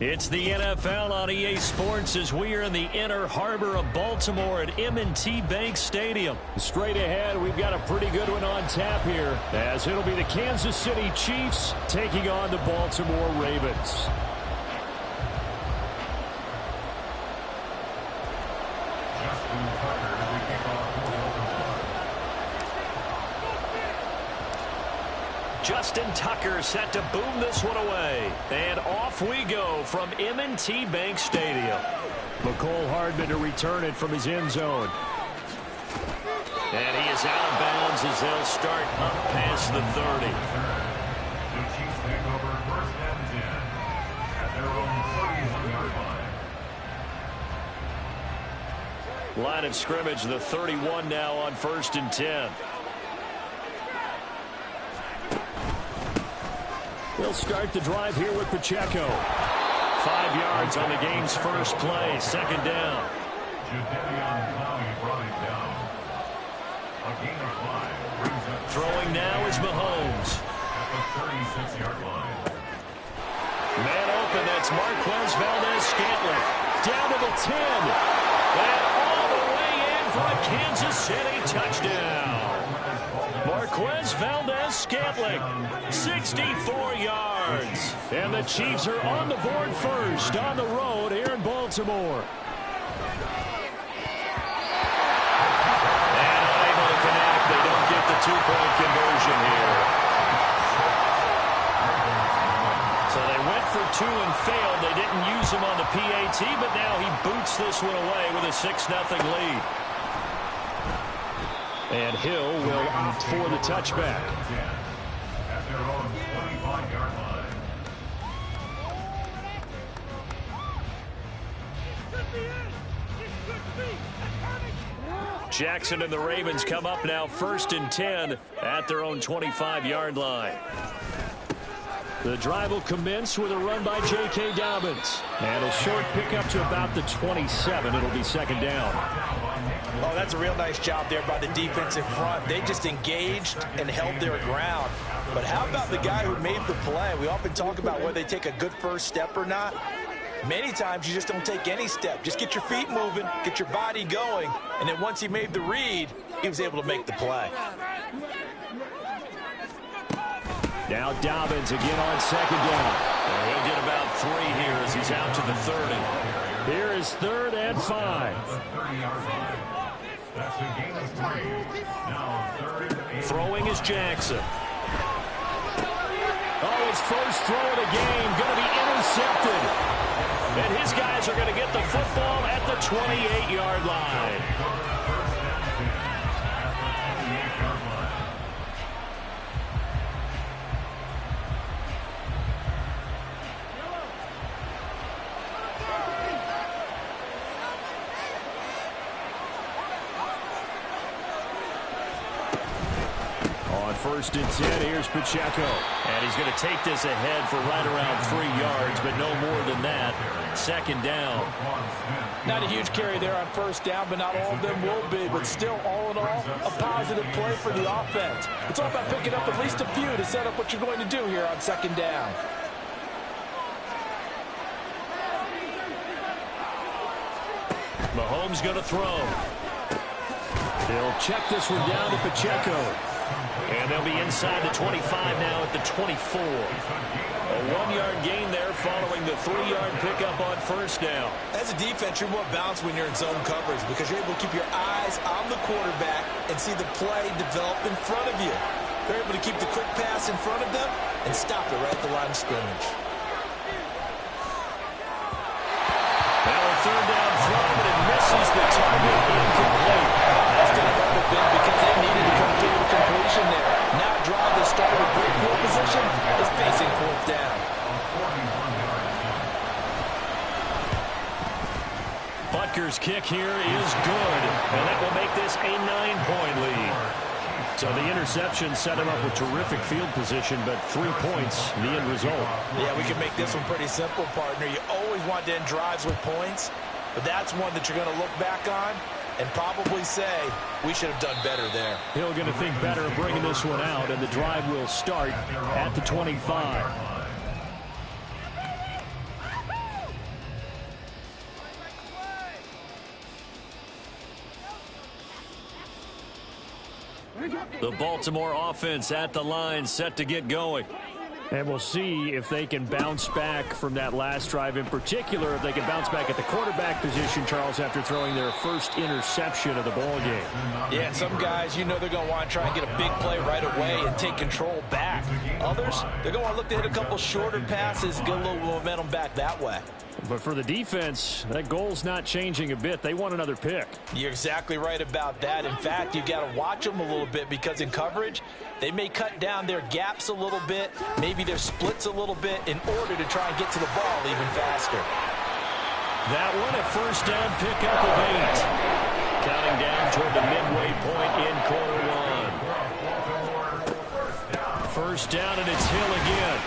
It's the NFL on EA Sports as we are in the inner harbor of Baltimore at M&T Bank Stadium. Straight ahead, we've got a pretty good one on tap here, as it'll be the Kansas City Chiefs taking on the Baltimore Ravens. Justin Tucker set to boom this one away. And off we go from M&T Bank Stadium. McCole Hardman to return it from his end zone. And he is out of bounds as they'll start up past the 30. The Chiefs take over first and 10 at their own 31-yard line. Line of scrimmage, the 31 now on first and 10. They'll start the drive here with Pacheco. 5 yards on the game's first play, second down. Throwing now is Mahomes. At the 36-yard line. Man open, that's Marquez Valdez-Scantling. Down to the 10. And all the way in for a Kansas City touchdown. Marquez Valdez-Scantling, 64 yards. And the Chiefs are on the board first on the road here in Baltimore. And unable to connect. They don't get the two-point conversion here. So they went for two and failed. They didn't use him on the PAT, but now he boots this one away with a 6-0 lead. And Hill will opt for the touchback. At their own 25-yard line. Jackson and the Ravens come up now first and 10 at their own 25-yard line. The drive will commence with a run by J.K. Dobbins. And a short pickup to about the 27. It'll be second down. Oh, that's a real nice job there by the defense in front. They just engaged and held their ground. But how about the guy who made the play? We often talk about whether they take a good first step or not. Many times you just don't take any step. Just get your feet moving, get your body going, and then once he made the read, he was able to make the play. Now Dobbins again on second down. He'll get about 3 here as he's out to the 30. Here is 3rd and 5. That's a gain of 3. Now 3rd and 8. Throwing is Jackson. Oh, his first throw of the game going to be intercepted. And his guys are going to get the football at the 28-yard line. First and 10, here's Pacheco. And he's going to take this ahead for right around 3 yards, but no more than that. Second down. Not a huge carry there on first down, but not all of them will be. But still, all in all, a positive play for the offense. It's all about picking up at least a few to set up what you're going to do here on second down. Mahomes going to throw. They'll check this one down to Pacheco. And they'll be inside the 25 now at the 24. A 1-yard gain there following the 3-yard pickup on first down. As a defense, you're more balanced when you're in zone coverage because you're able to keep your eyes on the quarterback and see the play develop in front of you. They're able to keep the quick pass in front of them and stop it right at the line of scrimmage. Now a third down throw, but it misses the target, incomplete. That's going to hurt a bit because they needed to come through the completion there. Now a drive that started with great field position is facing 4th down. Butker's kick here is good, and that will make this a 9-point lead. So the interception set him up with terrific field position, but 3 points, the end result. Yeah, we can make this one pretty simple, partner. You always want to end drives with points, but that's one that you're going to look back on and probably say, we should have done better there. He'll going to think better of bringing this one out, and the drive will start at the 25. The Baltimore offense at the line, set to get going. And we'll see if they can bounce back from that last drive, in particular, if they can bounce back at the quarterback position, Charles, after throwing their first interception of the ball game. Yeah, some guys, you know they're going to want to try and get a big play right away and take control back. Others, they're going to look to hit a couple shorter passes, get a little momentum back that way. But for the defense, that goal's not changing a bit. They want another pick. You're exactly right about that. In fact, you got to watch them a little bit because in coverage, they may cut down their gaps a little bit, maybe their splits a little bit in order to try and get to the ball even faster. That one a first down pickup of 8. Counting down toward the midway point in quarter 1. First down, and it's Hill again.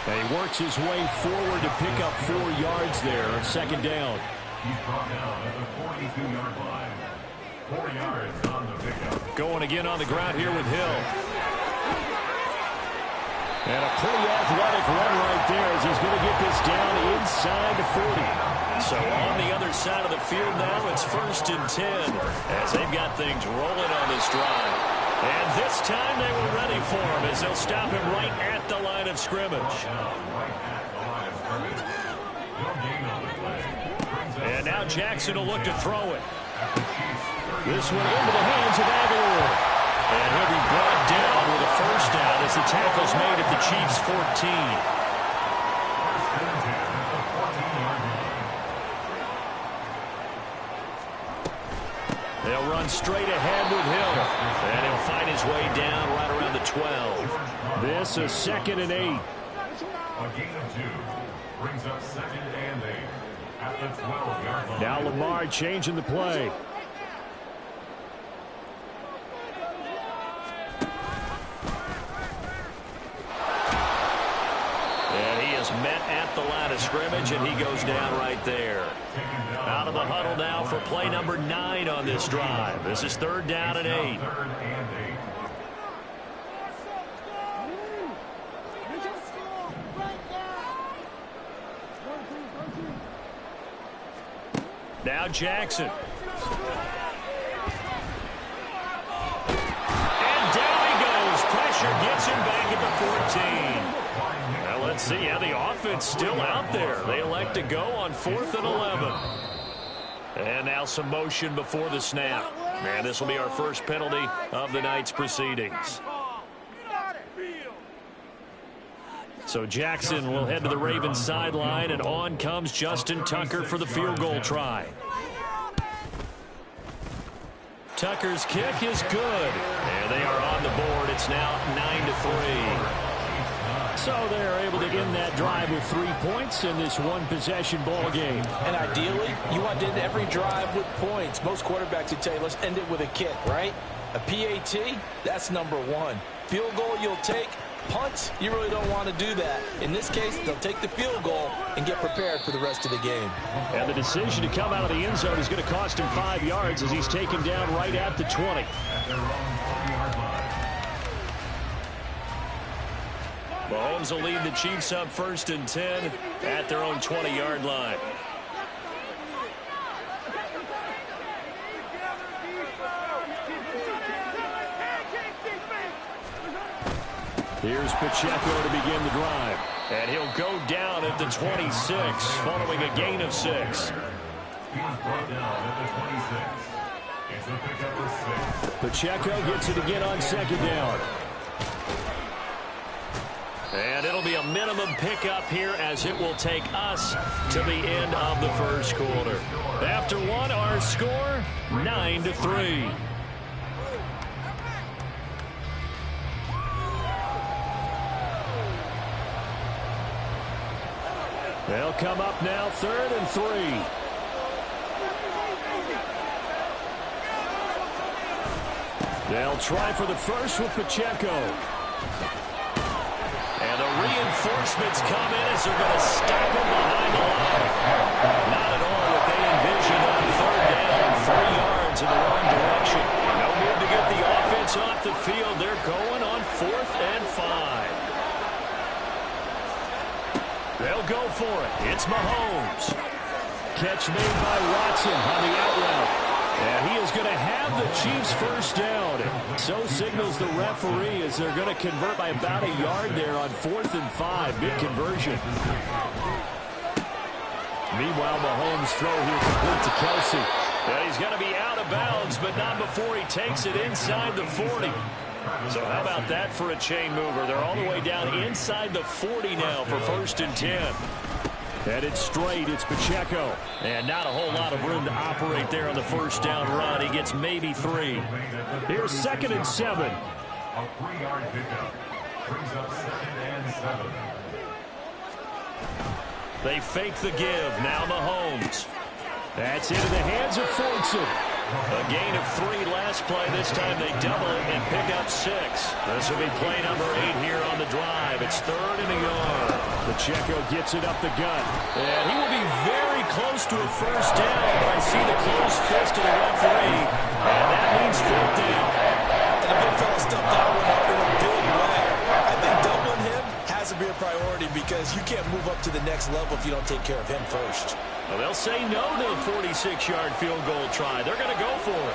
And he works his way forward to pick up 4 yards there on second down. He's brought down at the 42-yard line. 4 yards on the pickup. Going again on the ground here with Hill. And a pretty athletic run right there as he's going to get this down inside the 40. So on the other side of the field now, it's 1st and 10 as they've got things rolling on this drive. And this time they were ready for him as they'll stop him right at the line of scrimmage. And now Jackson will look to throw it. This one into the hands of Aguilar. And he'll be brought down with a first down as the tackle's made at the Chiefs' 14. They'll run straight ahead with Hill. And he'll find his way down right around the 12. This is 2nd and 8. A gain of 2 brings up 2nd and 8 at the 12-yard line. Now Lamar changing the play. And he is met at the line of scrimmage, and he goes down right there. Out of the huddle now for play number 9 on this drive. This is 3rd down and 8. Now Jackson. And down he goes. Pressure gets him back at the 14. Now let's see how the offense still out there. They elect to go on 4th and 11. And now some motion before the snap. And this will be our first penalty of the night's proceedings. So Jackson will head to the Ravens sideline, and on comes Justin Tucker for the field goal try. Tucker's kick is good. And they are on the board. It's now 9-3. So they're able to end that drive with 3 points in this one-possession ball game. And ideally, you want to end every drive with points. Most quarterbacks would tell you, let's end it with a kick, right? A PAT, that's number 1. Field goal you'll take. Punts, you really don't want to do that. In this case, they'll take the field goal and get prepared for the rest of the game. And the decision to come out of the end zone is going to cost him 5 yards as he's taken down right at the 20. Mahomes will lead the Chiefs up 1st and 10 at their own 20-yard line. Here's Pacheco to begin the drive. And he'll go down at the 26 following a gain of 6. He's brought down at the 26. It's a pickup of 6. Pacheco gets it again on 2nd down. And it'll be a minimum pickup here as it will take us to the end of the first quarter. After one, our score, 9-3. They'll come up now 3rd and 3. They'll try for the first with Pacheco. And the reinforcements come in as they're going to stop him behind the line. Not at all what they envisioned on 3rd down, 3 yards in the wrong direction. No need to get the offense off the field. They're going on 4th and 5. They'll go for it. It's Mahomes. Catch made by Watson on the out route. And he is going to have the Chiefs first down. So signals the referee as they're going to convert by about a yard there on 4th and 5. Good conversion. Meanwhile, Mahomes' throw here complete to Kelsey. And he's going to be out of bounds, but not before he takes it inside the 40. So how about that for a chain mover? They're all the way down inside the 40 now for 1st and 10. Headed straight, it's Pacheco. And not a whole lot of room to operate there on the first down run. He gets maybe 3. Here's 2nd and 7. A 3-yard pickup brings up 2nd and 7. They fake the give. Now Mahomes. That's into the hands of Fortson. A gain of 3 last play. This time they double it and pick up 6. This will be play number 8 here on the drive. It's 3rd and a yard. Pacheco gets it up the gut. And he will be very close to a first down. I see the closed fist of the referee. And that means 4th down. And the big fella stuffed that one up in a big way. I think doubling him has to be a priority because you can't move up to the next level if you don't take care of him first. Well, they'll say no to the 46-yard field goal try. They're going to go for it.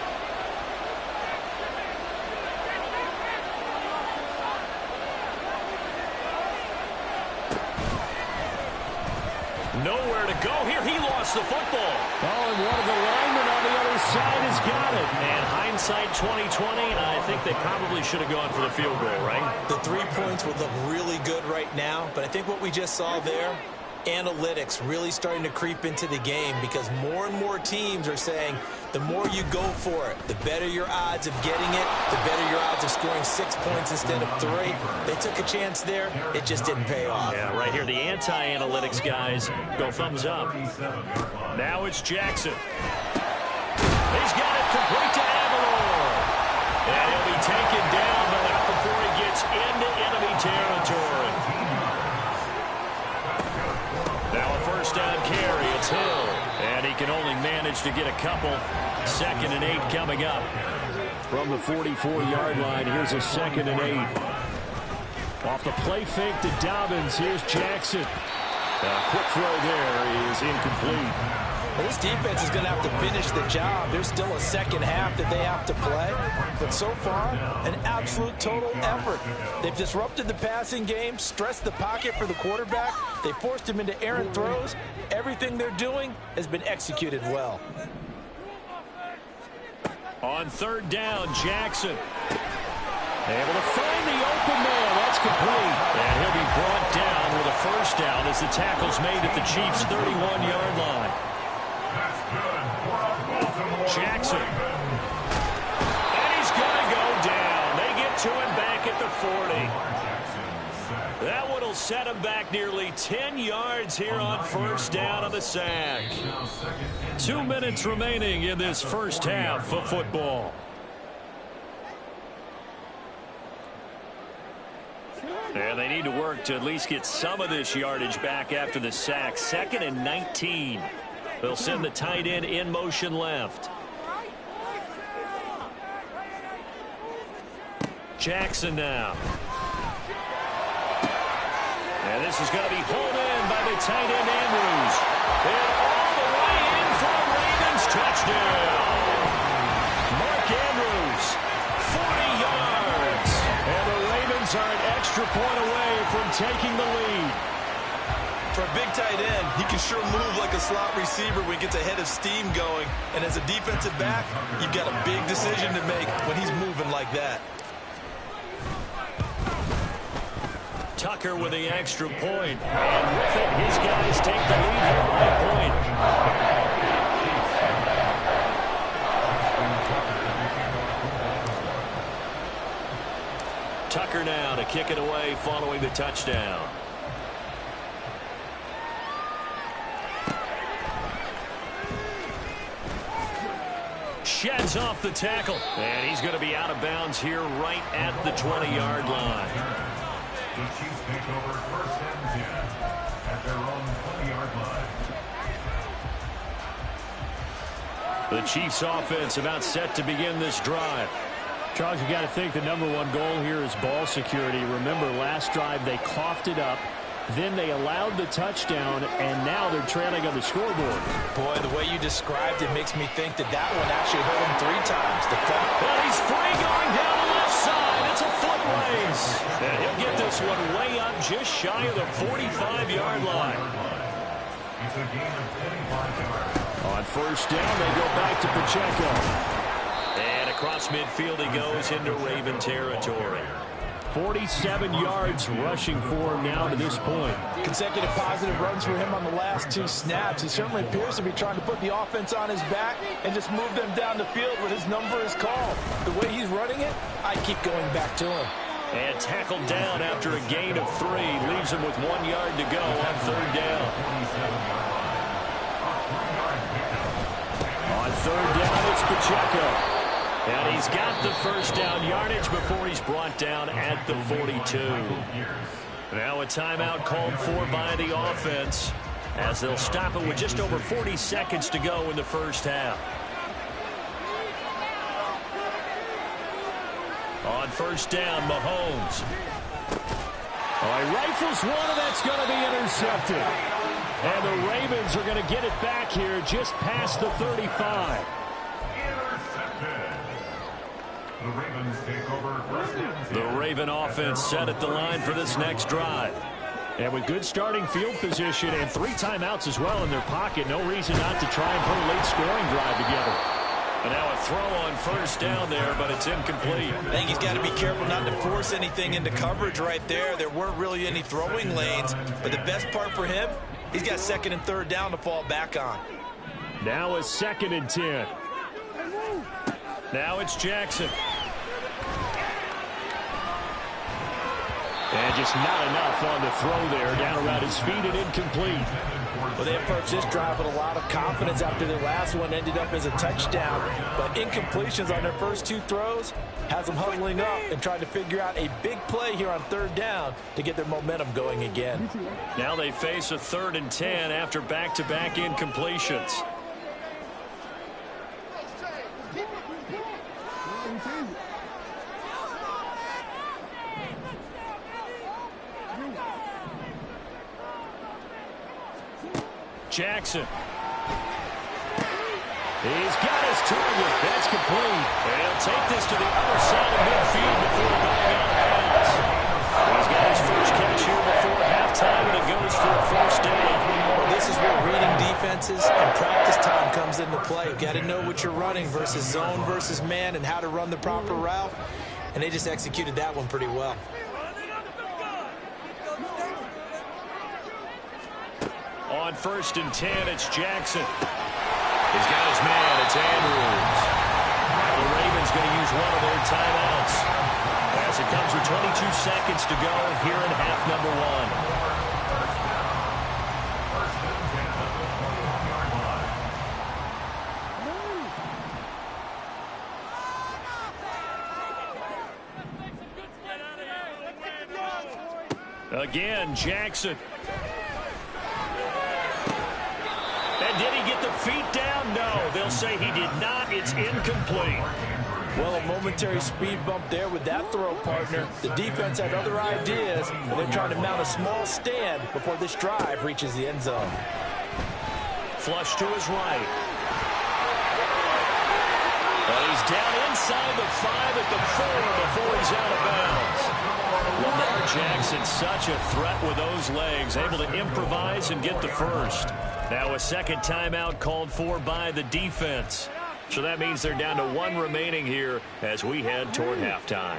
Nowhere to go here. He lost the football. Oh, and one of the linemen on the other side has got it. And hindsight 2020, I think they probably should have gone for the field goal, right? The 3 points would look really good right now, but I think what we just saw there, analytics really starting to creep into the game because more and more teams are saying the more you go for it, the better your odds of getting it, the better your odds of scoring 6 points instead of 3. They took a chance there. It just didn't pay off. Yeah, right here, the anti-analytics guys go thumbs up. Now it's Jackson. He's got it complete to Avalor. And he'll be taken down, but not before he gets into enemy territory. Now a first down carry. It's Hill. And he can only manage to get a couple. 2nd and 8 coming up. From the 44-yard line, here's a 2nd and 8. Off the play fake to Dobbins. Here's Jackson. A quick throw there is incomplete. Well, this defense is going to have to finish the job. There's still a second half that they have to play. But so far, an absolute total effort. They've disrupted the passing game, stressed the pocket for the quarterback. They forced him into errant throws. Everything they're doing has been executed well. On 3rd down, Jackson. Able to find the open man. That's complete. And he'll be brought down with a first down as the tackle's made at the Chiefs' 31-yard line. Jackson. And he's going to go down. They get to him back at the 40. That one will set him back nearly 10 yards here on first down of the sack. 2 minutes remaining in this first half of football. And they need to work to at least get some of this yardage back after the sack. 2nd and 19. They'll send the tight end in motion left. Jackson now. And this is going to be hauled in by the tight end Andrews. And all the way in for a Ravens touchdown. Mark Andrews, 40 yards. And the Ravens are an extra point away from taking the lead. For a big tight end, he can sure move like a slot receiver when he gets a head of steam going. And as a defensive back, you've got a big decision to make when he's moving like that. Tucker with the extra point. And with it, his guys take the lead here by a point. Tucker now to kick it away following the touchdown. Sheds off the tackle. And he's going to be out of bounds here right at the 20-yard line. The Chiefs take over 1st and 10 at their own 20-yard line. The Chiefs offense about set to begin this drive. Charles, you got to think the #1 goal here is ball security. Remember, last drive they coughed it up. Then they allowed the touchdown, and now they're trailing on the scoreboard. Boy, the way you described it makes me think that that one actually hurt him 3 times. Well, he's free going down the left side. It's a foot race. And he'll get this one way up just shy of the 45-yard line. It's a gain of 25 yards. On first down, they go back to Pacheco. And across midfield he goes into Raven territory. 47 yards rushing for him now to this point. Consecutive positive runs for him on the last 2 snaps. He certainly appears to be trying to put the offense on his back and just move them down the field when his number is called. The way he's running it, I keep going back to him. And tackled down after a gain of 3. Leaves him with 1 yard to go on third down. On third down, it's Pacheco. And he's got the first down yardage before he's brought down at the 42. Now a timeout called for by the offense as they'll stop it with just over 40 seconds to go in the first half. On first down, Mahomes. Oh, he rifles one, and that's going to be intercepted. And the Ravens are going to get it back here just past the 35. The Ravens take over first and 10. The Raven offense set at the line for this next drive. And with good starting field position and 3 timeouts as well in their pocket, no reason not to try and put a late scoring drive together. And now a throw on first down there, but it's incomplete. I think he's got to be careful not to force anything into coverage right there. There weren't really any throwing lanes, but the best part for him, he's got second and third down to fall back on. Now a 2nd and 10. Now it's Jackson. And just not enough on the throw there. Down around his feet and incomplete. Well, they approached this drive with a lot of confidence after their last one ended up as a touchdown. But incompletions on their first 2 throws has them huddling up and trying to figure out a big play here on third down to get their momentum going again. Now they face a 3rd and 10 after back-to-back incompletions. Jackson. He's got his target. That's complete. And he'll take this to the other side of midfield before going out of bounds. He's got his first catch here before halftime, and it goes for a first down. Well, this is where reading defenses and practice time comes into play. You've got to know what you're running versus zone versus man and how to run the proper route. And they just executed that one pretty well. On 1st and 10, it's Jackson. He's got his man. It's Andrews. Now the Ravens going to use one of their timeouts as it comes with 22 seconds to go here in half number 1. Again, Jackson. And did he get the feet down? No, they'll say he did not. It's incomplete. Well, a momentary speed bump there with that throw, partner. The defense had other ideas, and they're trying to mount a small stand before this drive reaches the end zone. Flush to his right. But he's down inside the 5 at the 4 before he's out of bounds. Lamar Jackson, such a threat with those legs, able to improvise and get the first. Now a second timeout called for by the defense. So that means they're down to 1 remaining here as we head toward halftime.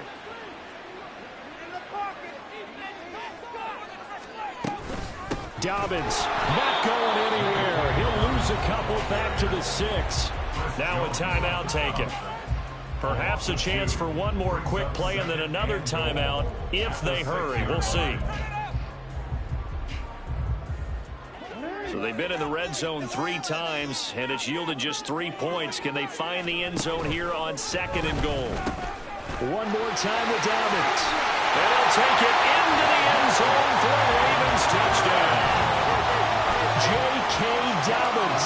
Dobbins not going anywhere. He'll lose a couple back to the 6. Now a timeout taken. Perhaps a chance for one more quick play and then another timeout if they hurry. We'll see. So they've been in the red zone 3 times, and it's yielded just 3 points. Can they find the end zone here on 2nd and goal? One more time with Dobbins. And they'll take it into the end zone for a Ravens touchdown. J.K. Dobbins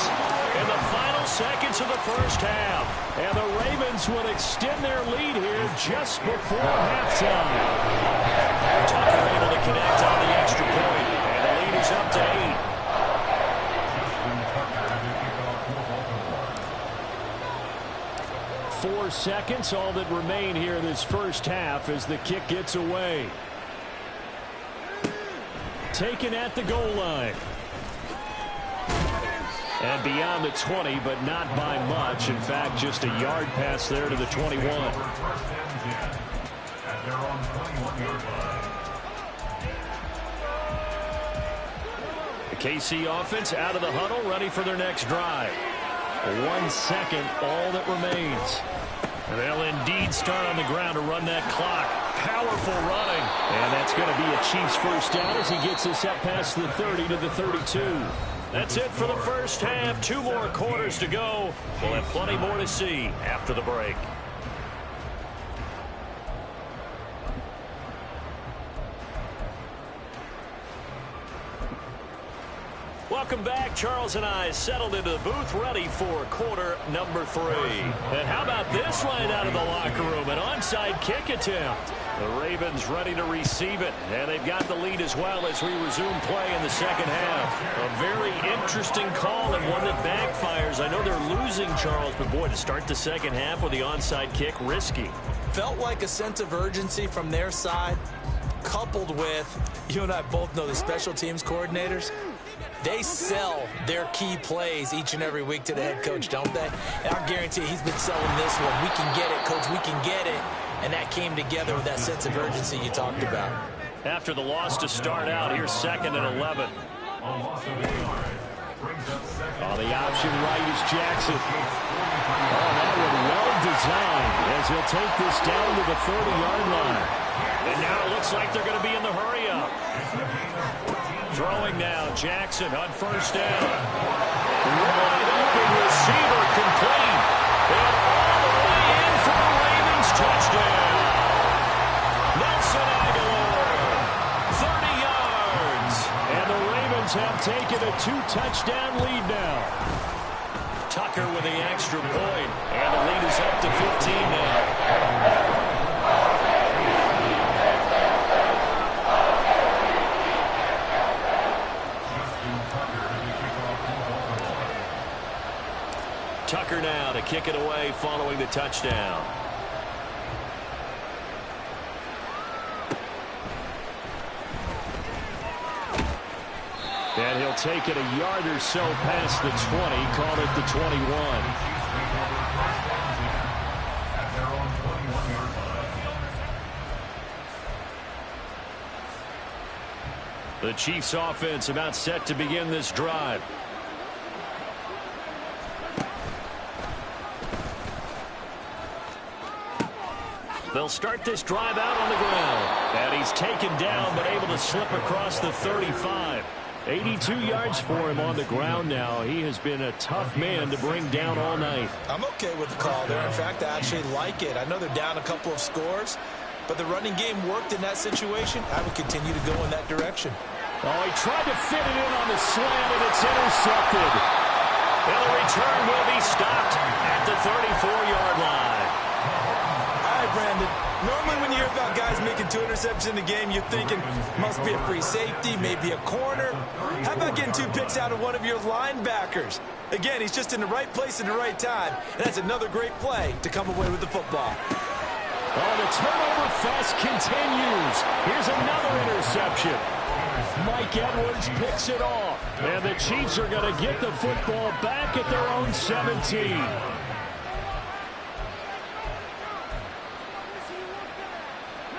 in the final seconds of the first half. And the Ravens will extend their lead here just before halftime. Tucker able to connect on the extra point. 4 seconds, all that remain here this first half as the kick gets away. Taken at the goal line. And beyond the 20, but not by much. In fact, just a yard pass there to the 21. The KC offense out of the huddle, ready for their next drive. 1 second, all that remains. They'll indeed start on the ground to run that clock. Powerful running. And that's going to be a Chiefs first down as he gets us up past the 30 to the 32. That's it for the first half. 2 more quarters to go. We'll have plenty more to see after the break. Welcome back. Charles and I settled into the booth, ready for quarter number 3. And how about this right out of the locker room? An onside kick attempt. The Ravens ready to receive it, and they've got the lead as well as we resume play in the second half. A very interesting call and one that backfires. I know they're losing, Charles, but boy, to start the second half with the onside kick, risky. Felt like a sense of urgency from their side, coupled with, you and I both know the special teams coordinators. They sell their key plays each and every week to the head coach, don't they? And I guarantee he's been selling this one. We can get it, coach. We can get it. And that came together with that sense of urgency you talked about. After the loss to start out, here's 2nd and 11. Oh, the option right is Jackson. Oh, that one well designed as he'll take this down to the 30-yard line. And now it looks like they're going to be in the hurry-up. Throwing now, Jackson on first down. Wide open receiver complete. And all the way in for the Ravens touchdown. Nelson Aguilar, 30 yards. And the Ravens have taken a 2-touchdown lead now. Tucker with the extra point. And the lead is up to 15 now. Tucker now to kick it away following the touchdown. And he'll take it a yard or so past the 20, call it the 21. The Chiefs offense about set to begin this drive. They'll start this drive out on the ground. And he's taken down, but able to slip across the 35. 82 yards for him on the ground now. He has been a tough man to bring down all night. I'm okay with the call there. In fact, I actually like it. I know they're down a couple of scores, but the running game worked in that situation. I would continue to go in that direction. Oh, he tried to fit it in on the slant, and it's intercepted. And the return will be stopped at the 34-yard line. Brandon, normally when you hear about guys making 2 interceptions in the game, you're thinking must be a free safety, maybe a corner. How about getting 2 picks out of one of your linebackers? Again, he's just in the right place at the right time, and that's another great play to come away with the football. Oh, the turnover fest continues. Here's another interception. Mike Edwards picks it off, and the Chiefs are going to get the football back at their own 17.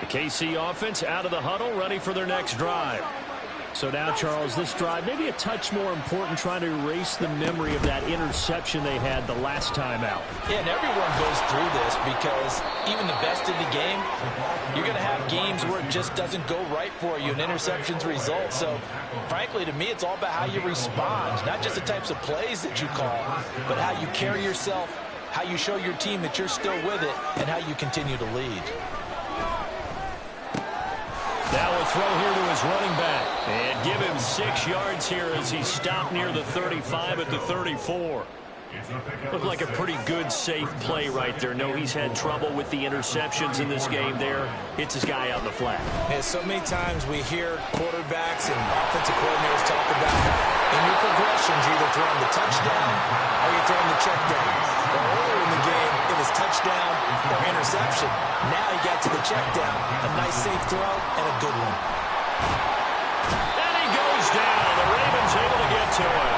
The KC offense out of the huddle, ready for their next drive. So now, Charles, this drive maybe a touch more important, trying to erase the memory of that interception they had the last time out. Yeah, and everyone goes through this because even the best in the game, you're going to have games where it just doesn't go right for you, and interceptions result. So, frankly, to me, it's all about how you respond, not just the types of plays that you call, but how you carry yourself, how you show your team that you're still with it, and how you continue to lead. Now a throw here to his running back. And give him 6 yards here as he stopped near the 35 at the 34. Looked like a pretty good, safe play right there. No, he's had trouble with the interceptions in this game there. Hits his guy out in the flat. And so many times we hear quarterbacks and offensive coordinators talk about in your progressions, you're either throwing the touchdown or you're throwing the check down. But earlier in the game, it was his touchdown or interception. Now he got to the check down. A nice safe throw and a good one. And he goes down. The Ravens able to get to it.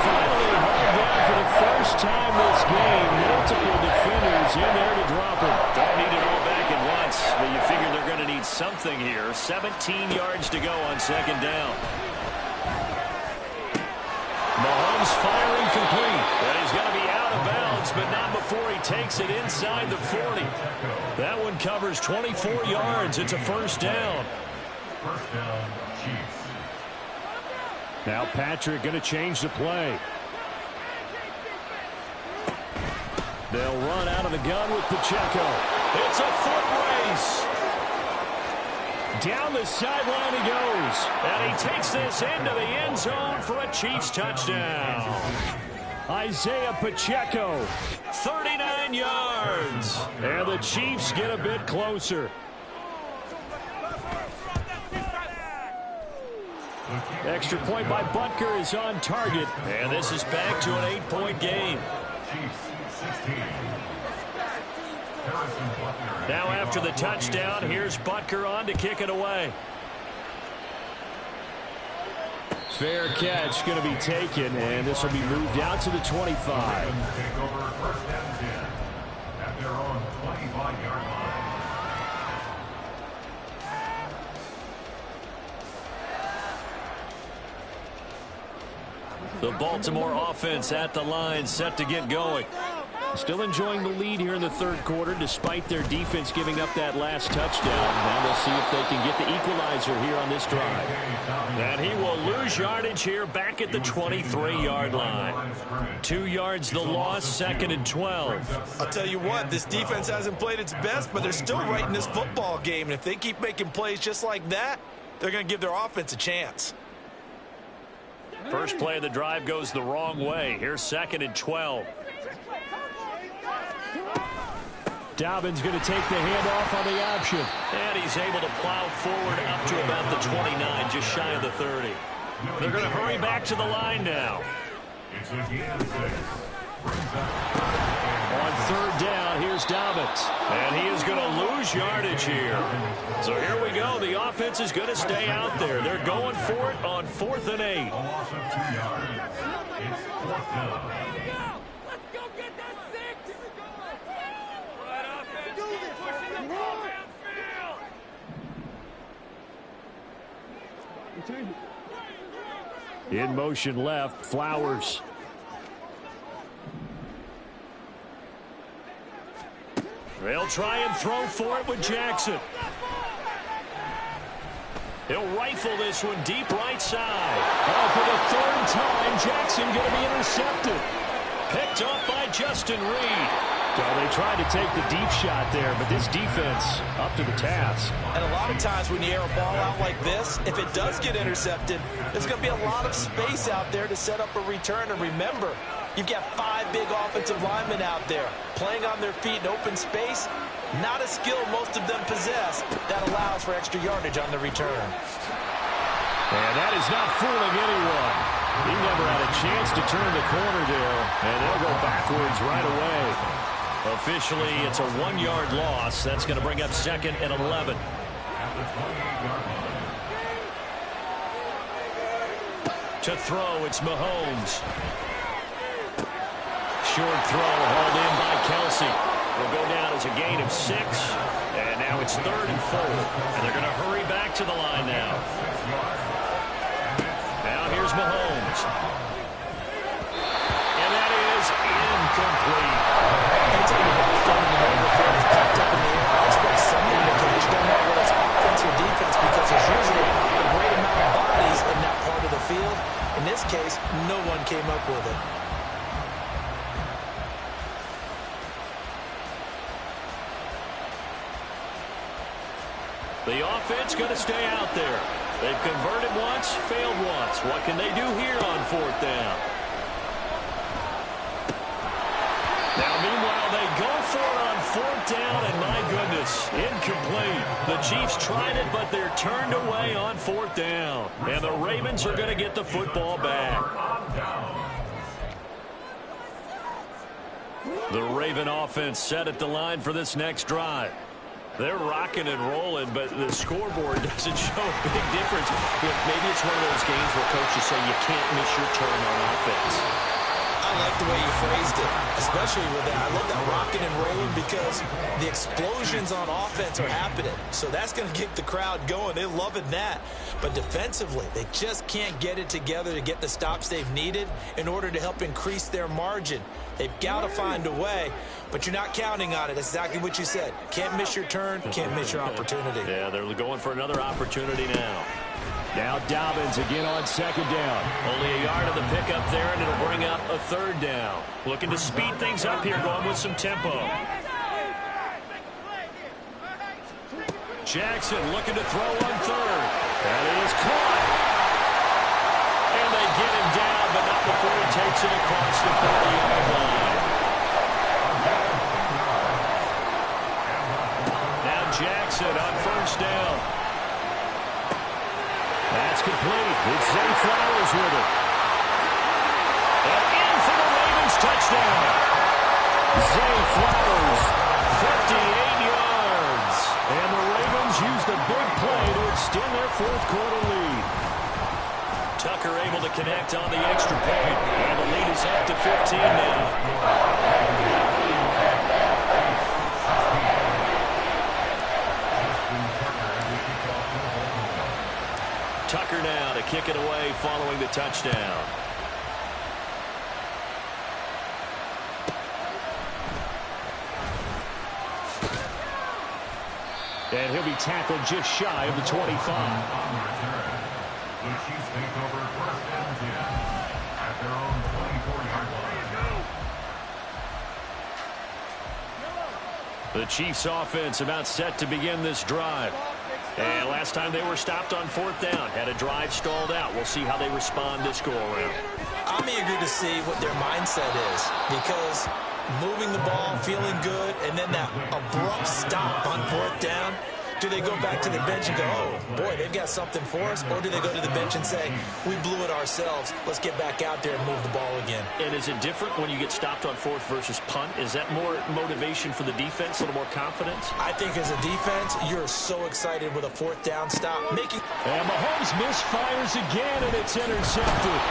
Finally hauled down for the first time this game. Multiple defenders in there to drop him. Don't need it all back at once, but you figure they're going to need something here. 17 yards to go on second down. Mahomes firing complete. And he's going to be out of bounds, but not before he takes it inside the 40. That one covers 24 yards. It's a first down. First down, Chiefs. Now Patrick going to change the play. They'll run out of the gun with Pacheco. It's a foot race. Down the sideline he goes. And he takes this into the end zone for a Chiefs touchdown. Isaiah Pacheco. 39 yards. And the Chiefs get a bit closer. Extra point by Butker is on target. And this is back to an 8-point game. Chiefs 16. Now after the touchdown, here's Butker on to kick it away. Fair catch going to be taken, and this will be moved out to the 25. Take over first and 10 at their own 25-yard line. The Baltimore offense at the line, set to get going. Still enjoying the lead here in the third quarter, despite their defense giving up that last touchdown. Now they'll see if they can get the equalizer here on this drive. And he will lose yardage here back at the 23-yard line. 2 yards the loss, second and 12. I'll tell you what, this defense hasn't played its best, but they're still right in this football game. And if they keep making plays just like that, they're going to give their offense a chance. First play of the drive goes the wrong way. Here's second and 12. Dobbins going to take the handoff on the option. And he's able to plow forward up to about the 29, just shy of the 30. They're going to hurry back to the line now. It's a gain of 6. On third down, here's Dobbins. And he is going to lose yardage here. So here we go. The offense is going to stay out there. They're going for it on 4th and 8. A loss of 2 yards. It's 4th down. In motion left, Flowers. They'll try and throw for it with Jackson. He'll rifle this one deep right side. Oh, for the third time, Jackson going to be intercepted. Picked up by Justin Reed. Well, they tried to take the deep shot there, but this defense up to the task. And a lot of times when you air a ball out like this, if it does get intercepted, there's going to be a lot of space out there to set up a return. And remember, you've got 5 big offensive linemen out there playing on their feet in open space. Not a skill most of them possess that allows for extra yardage on the return. And that is not fooling anyone. He never had a chance to turn the corner there, and they'll go backwards right away. Officially, it's a 1-yard loss. That's going to bring up second and 11. To throw, it's Mahomes. Short throw hauled in by Kelsey. Will go down as a gain of 6. And now it's 3rd and 4. And they're going to hurry back to the line now. Now here's Mahomes. And that is incomplete. Anytime the ball's thrown in the middle of the field, it's popped up in the air. I expect somebody to catch. Don't know whether it's offense or defense, because there's usually a great amount of bodies in that part of the field. In this case, no one came up with it. The offense going to stay out there. They've converted once, failed once. What can they do here on 4th down? Now, meanwhile, they go for it on 4th down, and my goodness, incomplete. The Chiefs tried it, but they're turned away on 4th down. And the Ravens are going to get the football back. The Raven offense set at the line for this next drive. They're rocking and rolling, but the scoreboard doesn't show a big difference. Maybe it's one of those games where coaches say you can't miss your turn on offense. I like the way you phrased it, especially with that. I love that rocking and rolling because the explosions on offense are happening. So that's going to get the crowd going. They're loving that. But defensively, they just can't get it together to get the stops they've needed in order to help increase their margin. They've got to find a way, but you're not counting on it. That's exactly what you said. Can't miss your turn, can't miss your opportunity. Yeah, they're going for another opportunity now. Now Dobbins again on second down. Only a yard of the pickup there, and it'll bring up a third down. Looking to speed things up here, going with some tempo. Jackson looking to throw on third. That is caught. And they get him down, but not before he takes it across the 40-yard line. Now Jackson on first down. That's complete. It's Zay Flowers with it. And in for the Ravens touchdown. Zay Flowers, 58 yards. And the Ravens use the big play to extend their fourth-quarter lead. Tucker able to connect on the extra point. And the lead is up to 15 now. Tucker now to kick it away following the touchdown. And he'll be tackled just shy of the 25. The Chiefs take over first and 10 at their own 24-yard line. The Chiefs offense about set to begin this drive. And last time they were stopped on fourth down, had a drive stalled out. We'll see how they respond this go-around. I'm eager to see what their mindset is because moving the ball, feeling good, and then that abrupt stop on fourth down. Do they go back to the bench and go, oh, boy, they've got something for us? Or do they go to the bench and say, we blew it ourselves. Let's get back out there and move the ball again. And is it different when you get stopped on fourth versus punt? Is that more motivation for the defense, a little more confidence? I think as a defense, you're so excited with a fourth down stop. And Mahomes misfires again, and it's intercepted.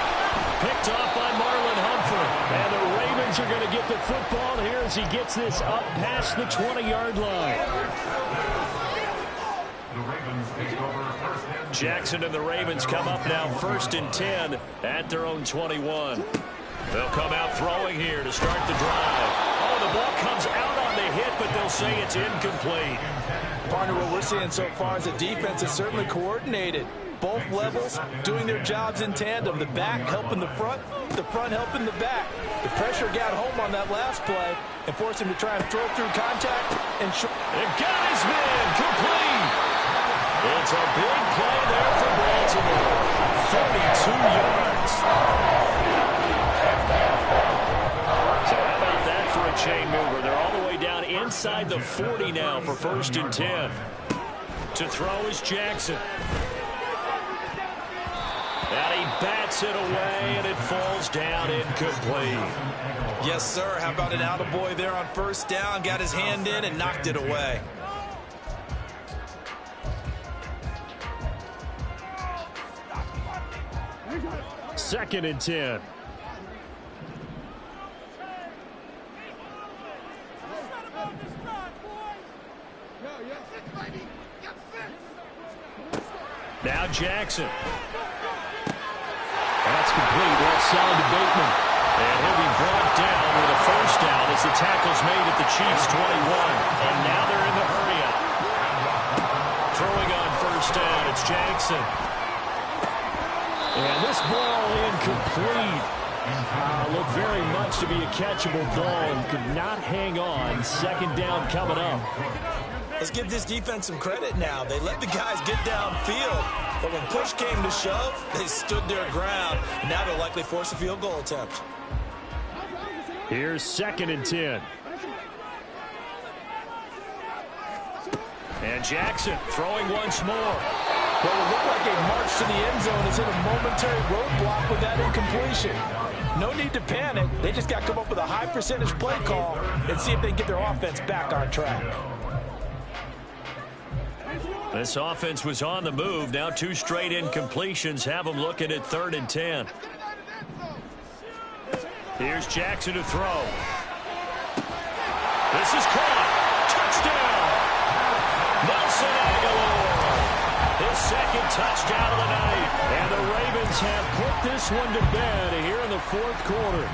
Picked off by Marlon Humphrey. And the Ravens are going to get the football here as he gets this up past the 20-yard line. Jackson and the Ravens come up now first and 10 at their own 21. They'll come out throwing here to start the drive. Oh, the ball comes out on the hit, but they'll say it's incomplete. Partner, what we're seeing so far is the defense is certainly coordinated. Both levels doing their jobs in tandem. The back helping the front helping the back. The pressure got home on that last play and forced him to try and throw through contact. And it got his man complete. It's a big play there for Baltimore. 32 yards. So how about that for a chain mover? They're all the way down inside the 40 now for first and 10. To throw is Jackson. And he bats it away, and it falls down incomplete. Yes, sir. How about an attaboy there on first down? Got his hand in and knocked it away. Second and 10. Now Jackson. That's complete. Left side to Bateman. And he'll be brought down with a first down as the tackle's made at the Chiefs' 21. And now they're in the hurry-up. Throwing on first down, it's Jackson. And this ball incomplete. Looked very much to be a catchable ball and could not hang on. Second down coming up. Let's give this defense some credit now. They let the guys get downfield. But when push came to shove, they stood their ground. And now they'll likely force a field goal attempt. Here's second and 10. And Jackson throwing once more. Well, it looked like a march to the end zone has hit a momentary roadblock with that incompletion. No need to panic. They just got to come up with a high percentage play call and see if they can get their offense back on track. This offense was on the move. Now 2 straight incompletions have them looking at 3rd and 10. Here's Jackson to throw. This is caught. Touchdown. Nelson Aguilar. His 2nd touchdown of the night. And the Ravens have put this one to bed here in the 4th quarter.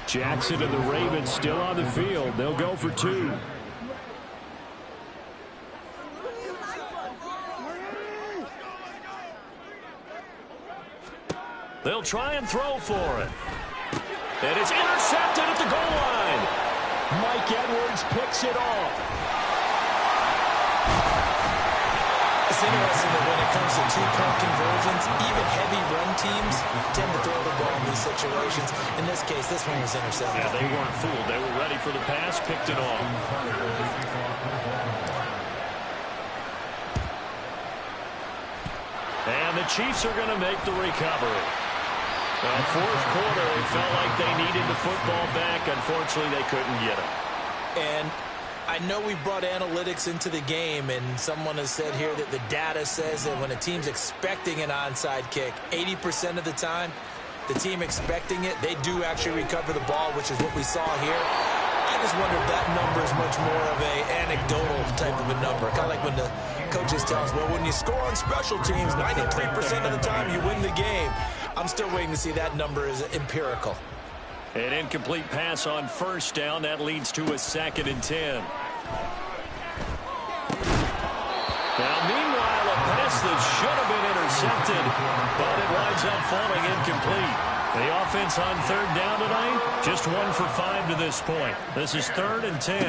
Jackson and the Ravens still on the field. They'll go for 2. They'll try and throw for it. And it's intercepted at the goal line. Mike Edwards picks it off. It's interesting that when it comes to 2-point conversions, even heavy run teams tend to throw the ball in these situations. In this case, this one was intercepted. Yeah, they weren't fooled. They were ready for the pass, picked it off. And the Chiefs are going to make the recovery. Well, 4th quarter, it felt like they needed the football back. Unfortunately, they couldn't get it. And I know we brought analytics into the game, and someone has said here that the data says that when a team's expecting an onside kick, 80% of the time, the team expecting it, they do actually recover the ball, which is what we saw here. I just wonder if that number is much more of a anecdotal type of a number. Kind of like when the coaches tell us, well, when you score on special teams, 93% of the time you win the game. I'm still waiting to see that number is empirical. An incomplete pass on 1st down. That leads to a 2nd and 10. Now, meanwhile, a pass that should have been intercepted, but it winds up falling incomplete. The offense on 3rd down tonight, just 1 for 5 to this point. This is 3rd and 10.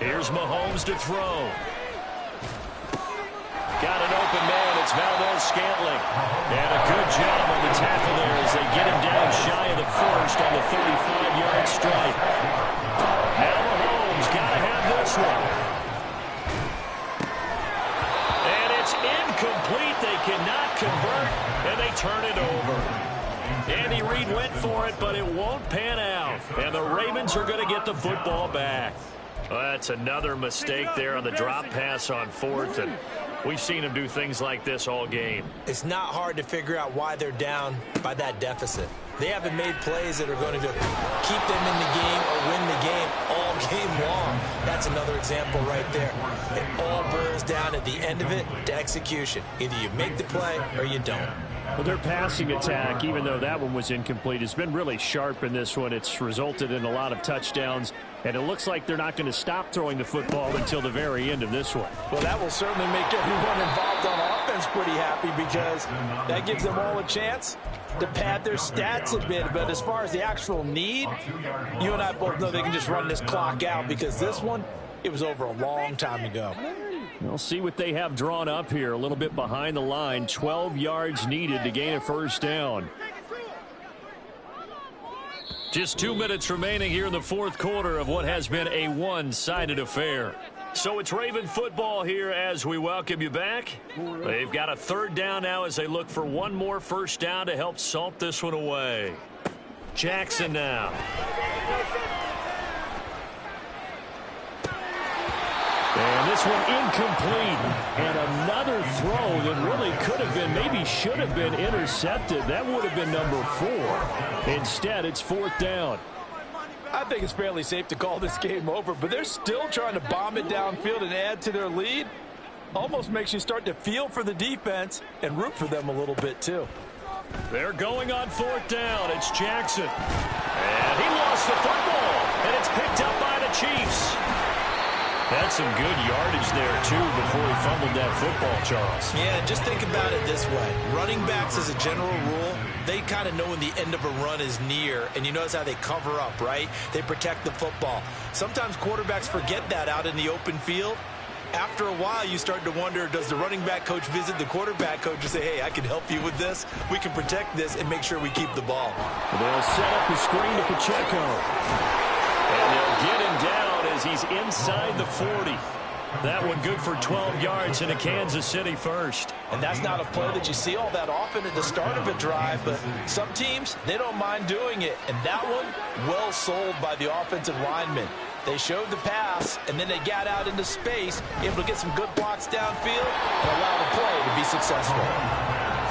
Here's Mahomes to throw. Got an open man. It's Valdez-Scantling. And a good job on the tackle there as they get him down shy of the 1st on the 35-yard strike. Now Mahomes got to have this one. And it's incomplete. They cannot convert, and they turn it over. Andy Reid went for it, but it won't pan out. And the Ravens are going to get the football back. Well, that's another mistake there on the drop pass on 4th, and we've seen them do things like this all game. It's not hard to figure out why they're down by that deficit. They haven't made plays that are going to keep them in the game or win the game all game long. That's another example right there. It all boils down at the end of it to execution. Either you make the play or you don't. Well, their passing attack, even though that one was incomplete, has been really sharp in this one. It's resulted in a lot of touchdowns, and it looks like they're not going to stop throwing the football until the very end of this one. Well, that will certainly make everyone involved on offense pretty happy because that gives them all a chance to pad their stats a bit. But as far as the actual need, you and I both know they can just run this clock out because this one, it was over a long time ago. We'll see what they have drawn up here. A little bit behind the line. 12 yards needed to gain a 1st down. Just 2 minutes remaining here in the 4th quarter of what has been a one-sided affair. So it's Raven football here as we welcome you back. They've got a 3rd down now as they look for one more 1st down to help salt this one away. Jackson now. And this one incomplete. And another throw that really could have been, maybe should have been intercepted. That would have been number 4. Instead, it's 4th down. I think it's fairly safe to call this game over, but they're still trying to bomb it downfield and add to their lead. Almost makes you start to feel for the defense and root for them a little bit, too. They're going on 4th down. It's Jackson. And he lost the football. And it's picked up by the Chiefs. That's some good yardage there, too, before he fumbled that football, Charles. Yeah, just think about it this way. Running backs, as a general rule, they kind of know when the end of a run is near, and you notice how they cover up, right? They protect the football. Sometimes quarterbacks forget that out in the open field, After a while, you start to wonder, does the running back coach visit the quarterback coach and say, hey, I can help you with this. We can protect this and make sure we keep the ball. They'll set up the screen to Pacheco. And they'll get him down as he's inside the 40. That one good for 12 yards into Kansas City first. And that's not a play that you see all that often at the start of a drive, but some teams, they don't mind doing it. And that one, well sold by the offensive lineman. They showed the pass, and then they got out into space, able to get some good blocks downfield and allow the play to be successful.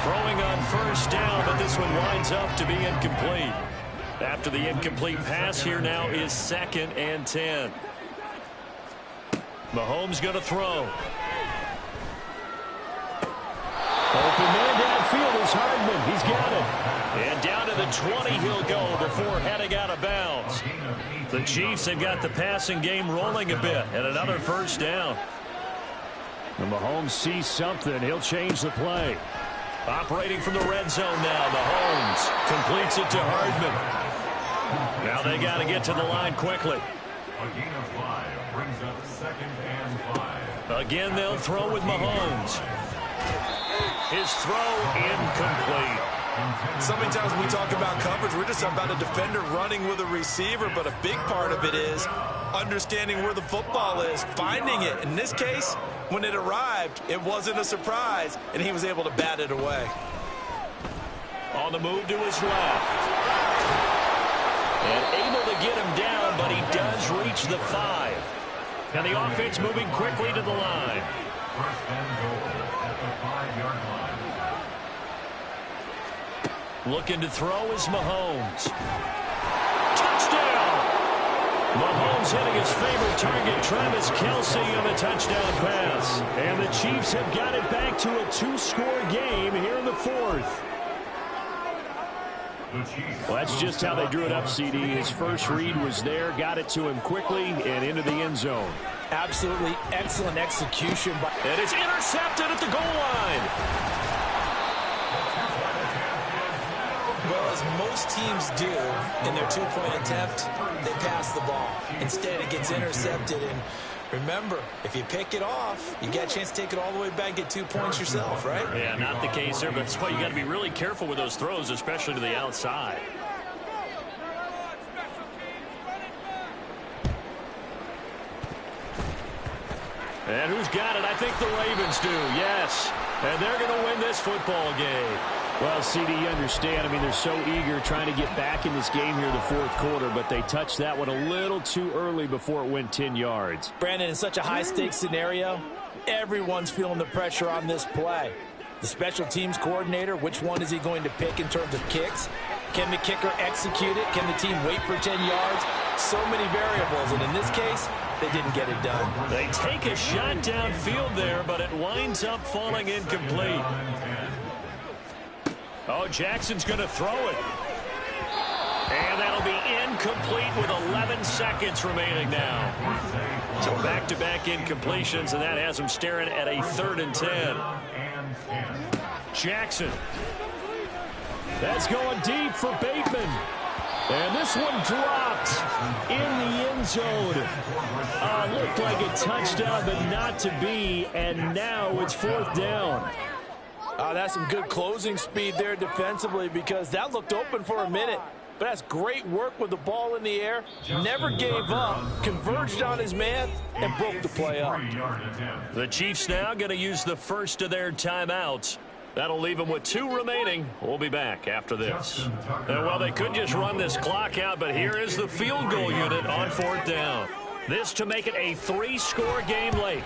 Throwing on first down, but this one winds up to be incomplete. After the incomplete pass, here now is 2nd and 10. Mahomes going to throw. Open man downfield is Hardman. He's got it. And down to the 20 he'll go before heading out of bounds. The Chiefs have got the passing game rolling a bit, and another first down. And Mahomes sees something. He'll change the play. Operating from the red zone now. Mahomes completes it to Hardman. Now they got to get to the line quickly. A gain of 5 brings up 2nd and 5. Again, they'll throw with Mahomes. His throw incomplete. So many times when we talk about coverage, we're just about a defender running with a receiver, but a big part of it is understanding where the football is, finding it. In this case, when it arrived, it wasn't a surprise, and he was able to bat it away. On the move to his left. And able to get him down, but he does reach the 5. And the offense moving quickly to the line. 1st and goal at the 5-yard line. Looking to throw is Mahomes. Touchdown! Mahomes hitting his favorite target, Travis Kelce, on the touchdown pass. And the Chiefs have got it back to a 2-score game here in the 4th. Well, that's just how they drew it up, CD. His first read was there, got it to him quickly, and into the end zone. Absolutely excellent execution. And it's intercepted at the goal line. Well, as most teams do in their 2-point attempt, they pass the ball. Instead, it gets intercepted. And remember, if you pick it off, you get a chance to take it all the way back and get 2 points yourself, right? Yeah, not the case there, but that's why you got to be really careful with those throws, especially to the outside. And who's got it? I think the Ravens do, yes. And they're going to win this football game. Well, CD, you understand. I mean, they're so eager trying to get back in this game here in the 4th quarter, but they touched that one a little too early before it went 10 yards. Brandon, in such a high-stakes scenario, everyone's feeling the pressure on this play. The special teams coordinator, which one is he going to pick in terms of kicks? Can the kicker execute it? Can the team wait for 10 yards? So many variables, and in this case, they didn't get it done. They take a shot downfield there, but it winds up falling incomplete. Oh, Jackson's going to throw it. And that'll be incomplete with 11 seconds remaining now. So back-to-back incompletions, and that has them staring at a 3rd and 10. Jackson. That's going deep for Bateman. And this one dropped in the end zone. Looked like a touchdown, but not to be. And now it's 4th down. That's some good closing speed there defensively, because that looked open for a minute. But that's great work with the ball in the air. Never gave up, converged on his man, and broke the play up. The Chiefs now going to use the first of their timeouts. That'll leave them with 2 remaining. We'll be back after this. Well, they could just run this clock out, but here is the field goal unit on 4th down. This to make it a 3-score game late.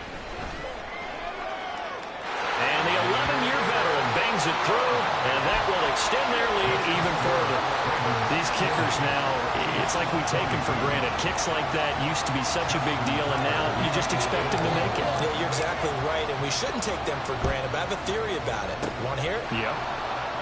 And the 11-year veteran bangs it through, and that will extend their lead even further. These kickers now, it's like we take them for granted. Kicks like that used to be such a big deal, and now you just expect them to make it. Yeah, you're exactly right, and we shouldn't take them for granted, but I have a theory about it. You want to hear it? Yeah.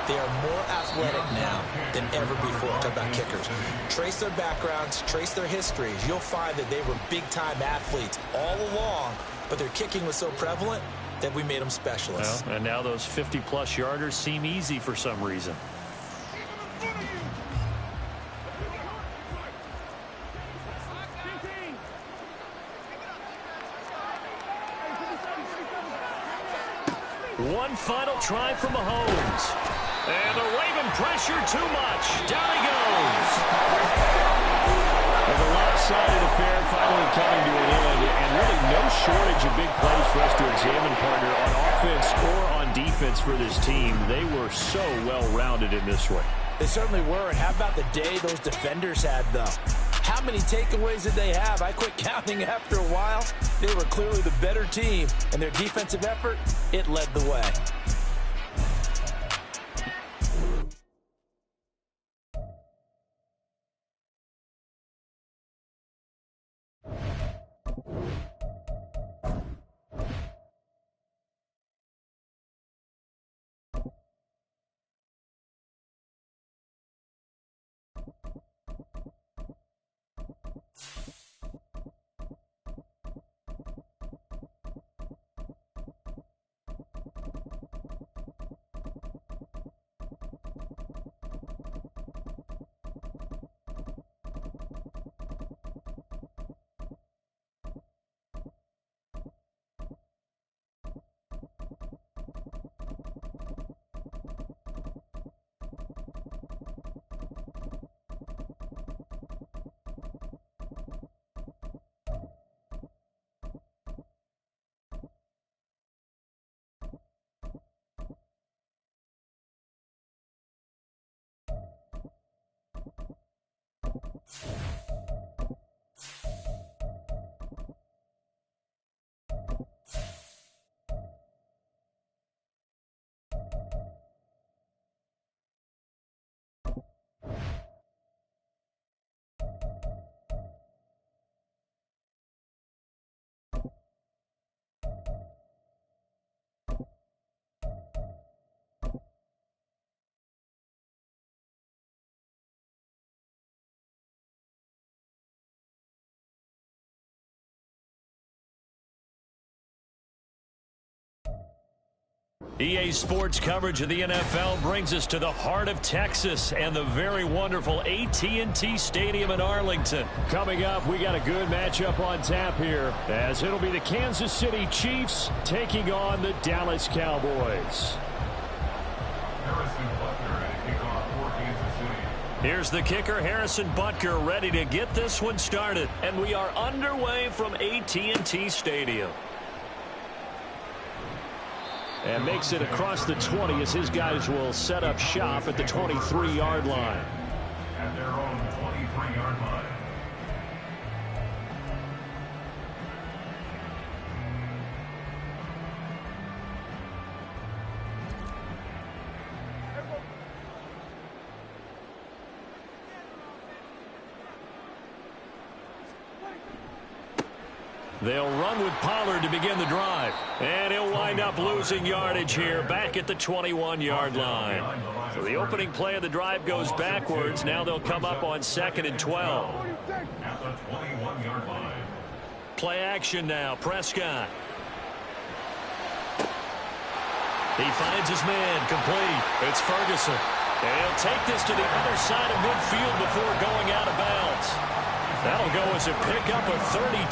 They are more athletic now than ever before. Talk about kickers. Trace their backgrounds, trace their histories. You'll find that they were big-time athletes all along, but their kicking was so prevalent that we made them specialists. Well, and now those 50-plus yarders seem easy for some reason. One final try from Mahomes. And the Raven pressure too much. Down he goes. And the lopsided affair finally coming to an end. And really no shortage of big plays for us to examine, partner, on offense or on defense for this team. They were so well-rounded in this one. They certainly were. And how about the day those defenders had, though? How many takeaways did they have? I quit counting after a while. They were clearly the better team, and their defensive effort, it led the way. EA Sports coverage of the NFL brings us to the heart of Texas and the very wonderful AT&T Stadium in Arlington. Coming up, we got a good matchup on tap here, as it'll be the Kansas City Chiefs taking on the Dallas Cowboys. Here's the kicker, Harrison Butker, ready to get this one started. And we are underway from AT&T Stadium. And makes it across the 20 as his guys will set up shop at the 23-yard line. At their own 23-yard line. They'll run with Pollard to begin the drive. And he'll wind up losing yardage here back at the 21-yard line. So the opening play of the drive goes backwards. Now they'll come up on 2nd and 12. At the 21-yard line. Play action now. Prescott. He finds his man. Complete. It's Ferguson. And he'll take this to the other side of midfield before going out of bounds. That'll go as a pickup of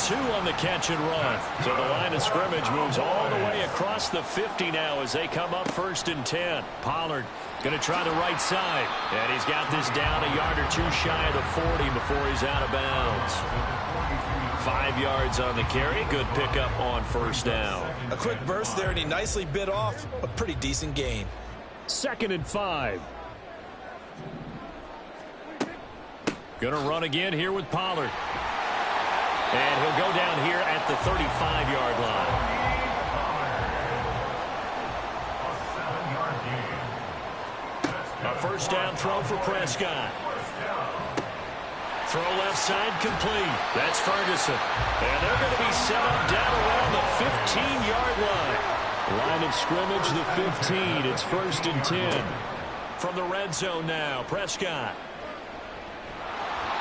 32 on the catch and run. So the line of scrimmage moves all the way across the 50 now as they come up 1st and 10. Pollard going to try the right side. And he's got this down a yard or two shy of the 40 before he's out of bounds. 5 yards on the carry. Good pickup on 1st down. A quick burst there, and he nicely bit off a pretty decent gain. 2nd and 5. Going to run again here with Pollard. And he'll go down here at the 35-yard line. A 1st down throw for Prescott. Throw left side complete. That's Ferguson. And they're going to be set up down around the 15-yard line. Line of scrimmage, the 15. It's 1st and 10. From the red zone now, Prescott.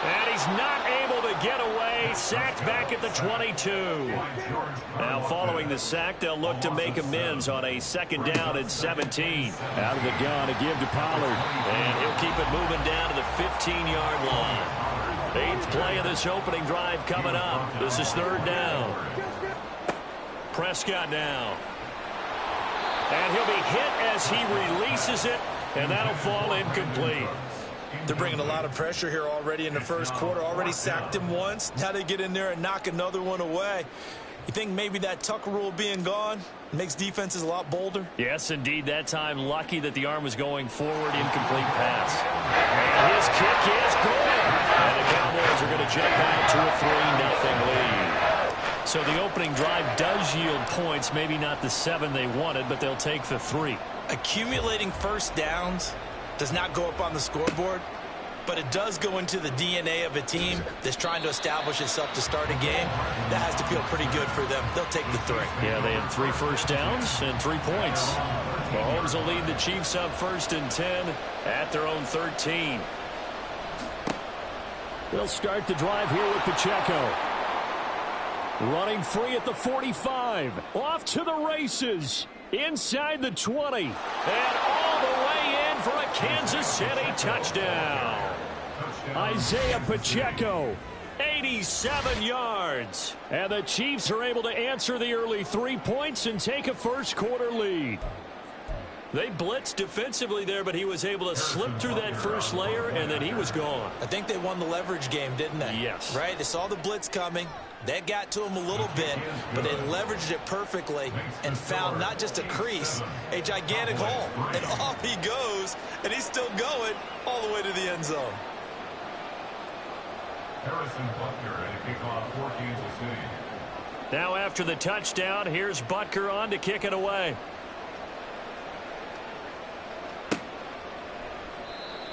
And he's not able to get away. Sacked back at the 22. Now following the sack, they'll look to make amends on a 2nd down and 17. Out of the gun to give to Pollard. And he'll keep it moving down to the 15-yard line. 8th play of this opening drive coming up. This is 3rd down. Prescott now. And he'll be hit as he releases it, and that'll fall incomplete. They're bringing a lot of pressure here already in the first quarter. Already sacked him once. Now they get in there and knock another one away. You think maybe that tuck rule being gone makes defenses a lot bolder? Yes, indeed. That time, lucky that the arm was going forward. Incomplete pass. And his kick is good. And the Cowboys are going to jump out to a 3-0 lead. So the opening drive does yield points. Maybe not the 7 they wanted, but they'll take the 3. Accumulating first downs does not go up on the scoreboard, but it does go into the DNA of a team that's trying to establish itself to start a game. That has to feel pretty good for them. They'll take the 3. Yeah, they had 3 first downs and 3 points. Mahomes will lead the Chiefs up 1st and 10 at their own 13. They'll start the drive here with Pacheco. Running free at the 45. Off to the races. Inside the 20. And all the way in for a Kansas City touchdown. Isaiah Pacheco, 87 yards. And the Chiefs are able to answer the early 3 points and take a first-quarter lead. They blitzed defensively there, but he was able to slip through that first layer, and then he was gone. I think they won the leverage game, didn't they? Yes. Right? They saw the blitz coming. That got to him a little bit, but they leveraged it perfectly and found not just a crease, a gigantic hole. And off he goes, and he's still going all the way to the end zone. Harrison Butker and a kickoff for Kansas City. Now after the touchdown, here's Butker on to kick it away.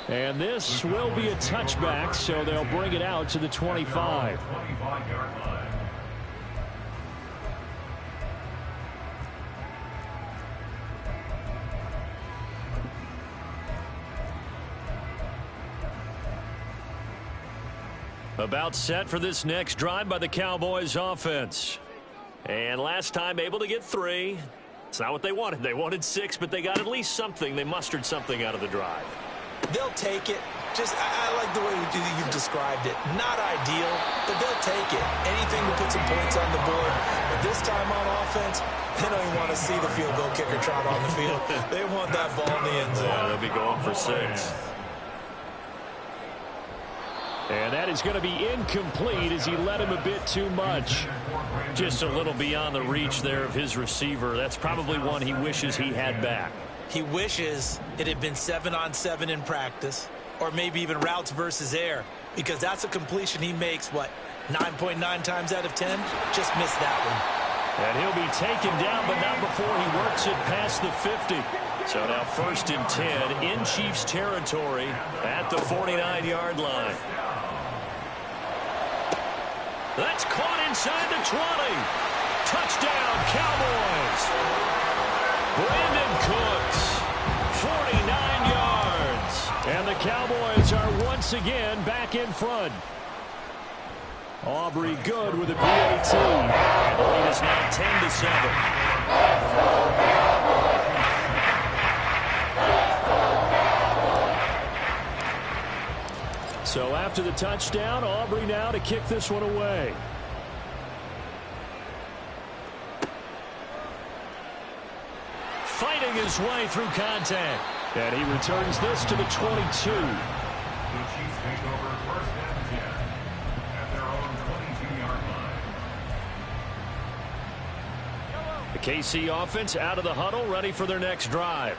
And this will be a touchback, so they'll bring it out to the 25. 25-yard line. About set for this next drive by the Cowboys offense. And last time able to get 3. It's not what they wanted. They wanted 6, but they got at least something. They mustered something out of the drive. They'll take it. I like the way you've described it. Not ideal, but they'll take it. Anything to put some points on the board. But this time on offense, they don't even want to see the field goal kicker trot on the field. They want that ball in the end zone. Yeah, they'll be going for 6. And that is going to be incomplete as he led him a bit too much. Just a little beyond the reach there of his receiver. That's probably one he wishes he had back. He wishes it had been 7-on-7 in practice, or maybe even routes versus air, because that's a completion he makes, 9.9 times out of 10? Just missed that one. And he'll be taken down, but not before he works it past the 50. So now 1st and 10 in Chiefs territory at the 49-yard line. That's caught inside the 20. Touchdown, Cowboys. Brandon Cooks, 49 yards. And the Cowboys are once again back in front. Aubrey good with a PAT. And the lead is now 10-7. So after the touchdown, Aubrey now to kick this one away. Fighting his way through contact. And he returns this to the 22. The Chiefs take over 1st and 10 at their own 22-yard line. The KC offense out of the huddle, ready for their next drive.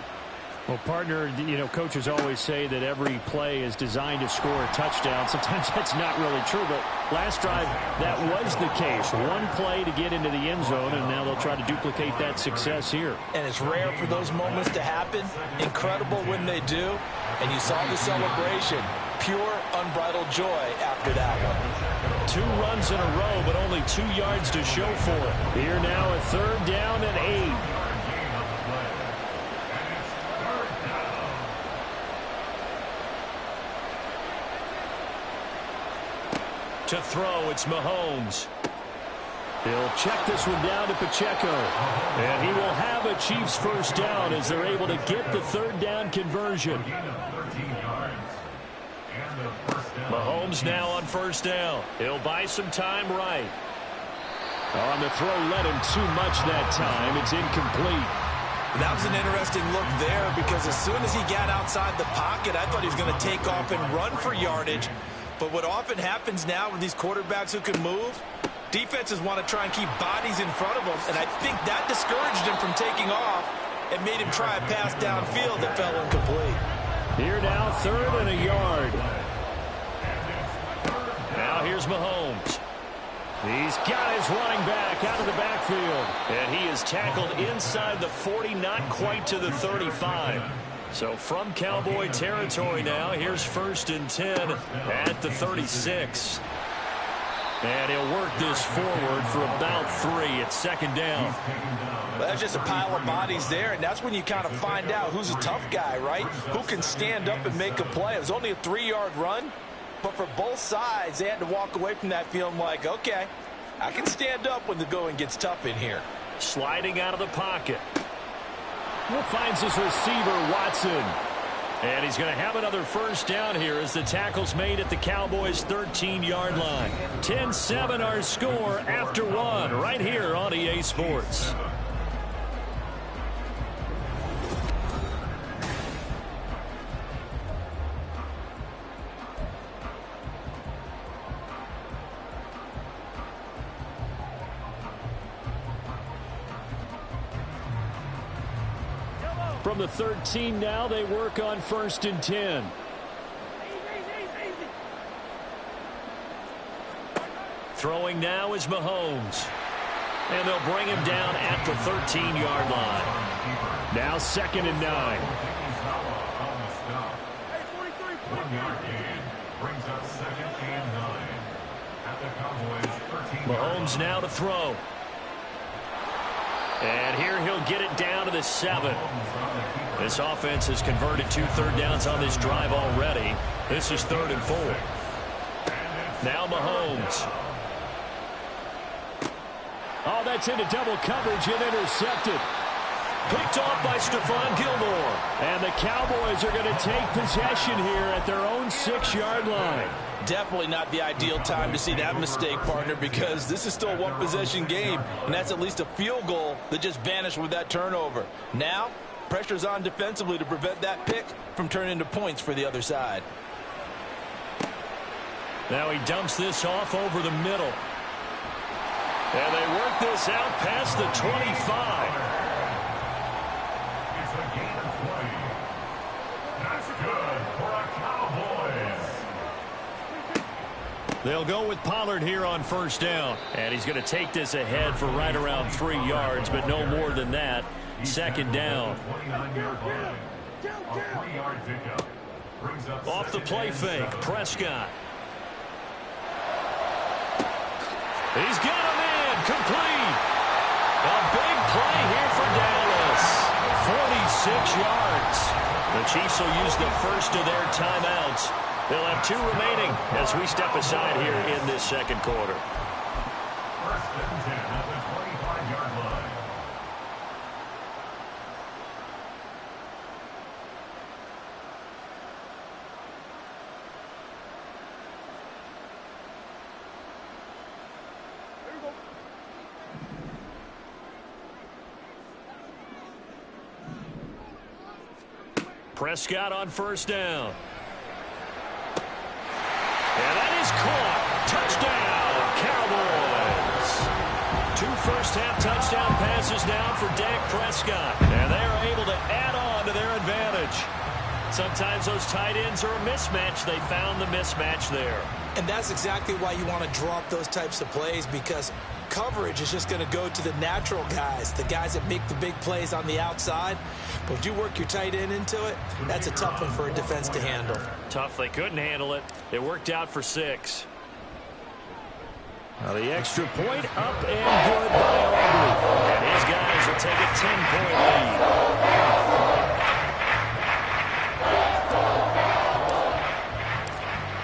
Well, partner, coaches always say that every play is designed to score a touchdown. Sometimes that's not really true, but last drive, that was the case. One play to get into the end zone, and now they'll try to duplicate that success here. And it's rare for those moments to happen. Incredible when they do. And you saw the celebration. Pure, unbridled joy after that one. 2 runs in a row, but only 2 yards to show for it. Here now a 3rd down and 8. To throw, it's Mahomes. He'll check this one down to Pacheco. And he will have a Chiefs first down as they're able to get the 3rd down conversion. Mahomes now on 1st down. He'll buy some time right. On the throw, led him too much that time. It's incomplete. That was an interesting look there because as soon as he got outside the pocket, I thought he was going to take off and run for yardage. But what often happens now with these quarterbacks who can move, defenses want to try and keep bodies in front of them, and I think that discouraged him from taking off and made him try a pass downfield that fell incomplete. Here now, 3rd and a yard. Now here's Mahomes. He's got his running back out of the backfield. And he is tackled inside the 40, not quite to the 35. So from Cowboy territory now, here's 1st and 10 at the 36. And he'll work this forward for about 3 at 2nd down. Well, that's just a pile of bodies there, and that's when you kind of find out who's a tough guy, right? Who can stand up and make a play. It was only a 3-yard run, but for both sides, they had to walk away from that feeling like, okay, I can stand up when the going gets tough in here. Sliding out of the pocket. Finds his receiver, Watson. And he's going to have another 1st down here as the tackle's made at the Cowboys' 13-yard line. 10-7 our score after 1 right here on EA Sports. From the 13 now, they work on 1st and 10. Throwing now is Mahomes. And they'll bring him down at the 13-yard line. Now 2nd and 9. 1-yard gain brings up 2nd and 9 at the Cowboys' 13. Mahomes now to throw. And here he'll get it down to the 7. This offense has converted 2 third downs on this drive already. This is 3rd and 4. Now Mahomes. Oh, that's into double coverage and intercepted. Picked off by Stephon Gilmore. And the Cowboys are going to take possession here at their own 6-yard line. Definitely not the ideal time to see that mistake, partner, because this is still a one-possession game, and that's at least a field goal that just vanished with that turnover. Now, pressure's on defensively to prevent that pick from turning into points for the other side. Now he dumps this off over the middle. And they work this out past the 25. It's a gain of 20. That's good for a Cowboys. They'll go with Pollard here on 1st down. And he's going to take this ahead for right around 3 yards, but no more than that. 2nd down. 29-yard line. A 20-yard pickup brings up Off the play fake, Prescott. He's got him in, complete. A big play here for Dallas. 46 yards. The Chiefs will use the first of their timeouts. They'll have 2 remaining as we step aside here in this 2nd quarter. 1st and 10 at the 25-yard line. Prescott on 1st down. And that is caught. Touchdown, Cowboys. 2 first-half touchdown passes now for Dak Prescott. And they are able to add on to their advantage. Sometimes those tight ends are a mismatch. They found the mismatch there. And that's exactly why you want to draw up those types of plays, because coverage is just going to go to the natural guys, the guys that make the big plays on the outside. But when you work your tight end into it, that's a tough one for a defense to handle. Tough. They couldn't handle it. It worked out for 6. Now the extra point up and good by Aubrey. And his guys will take a 10-point lead.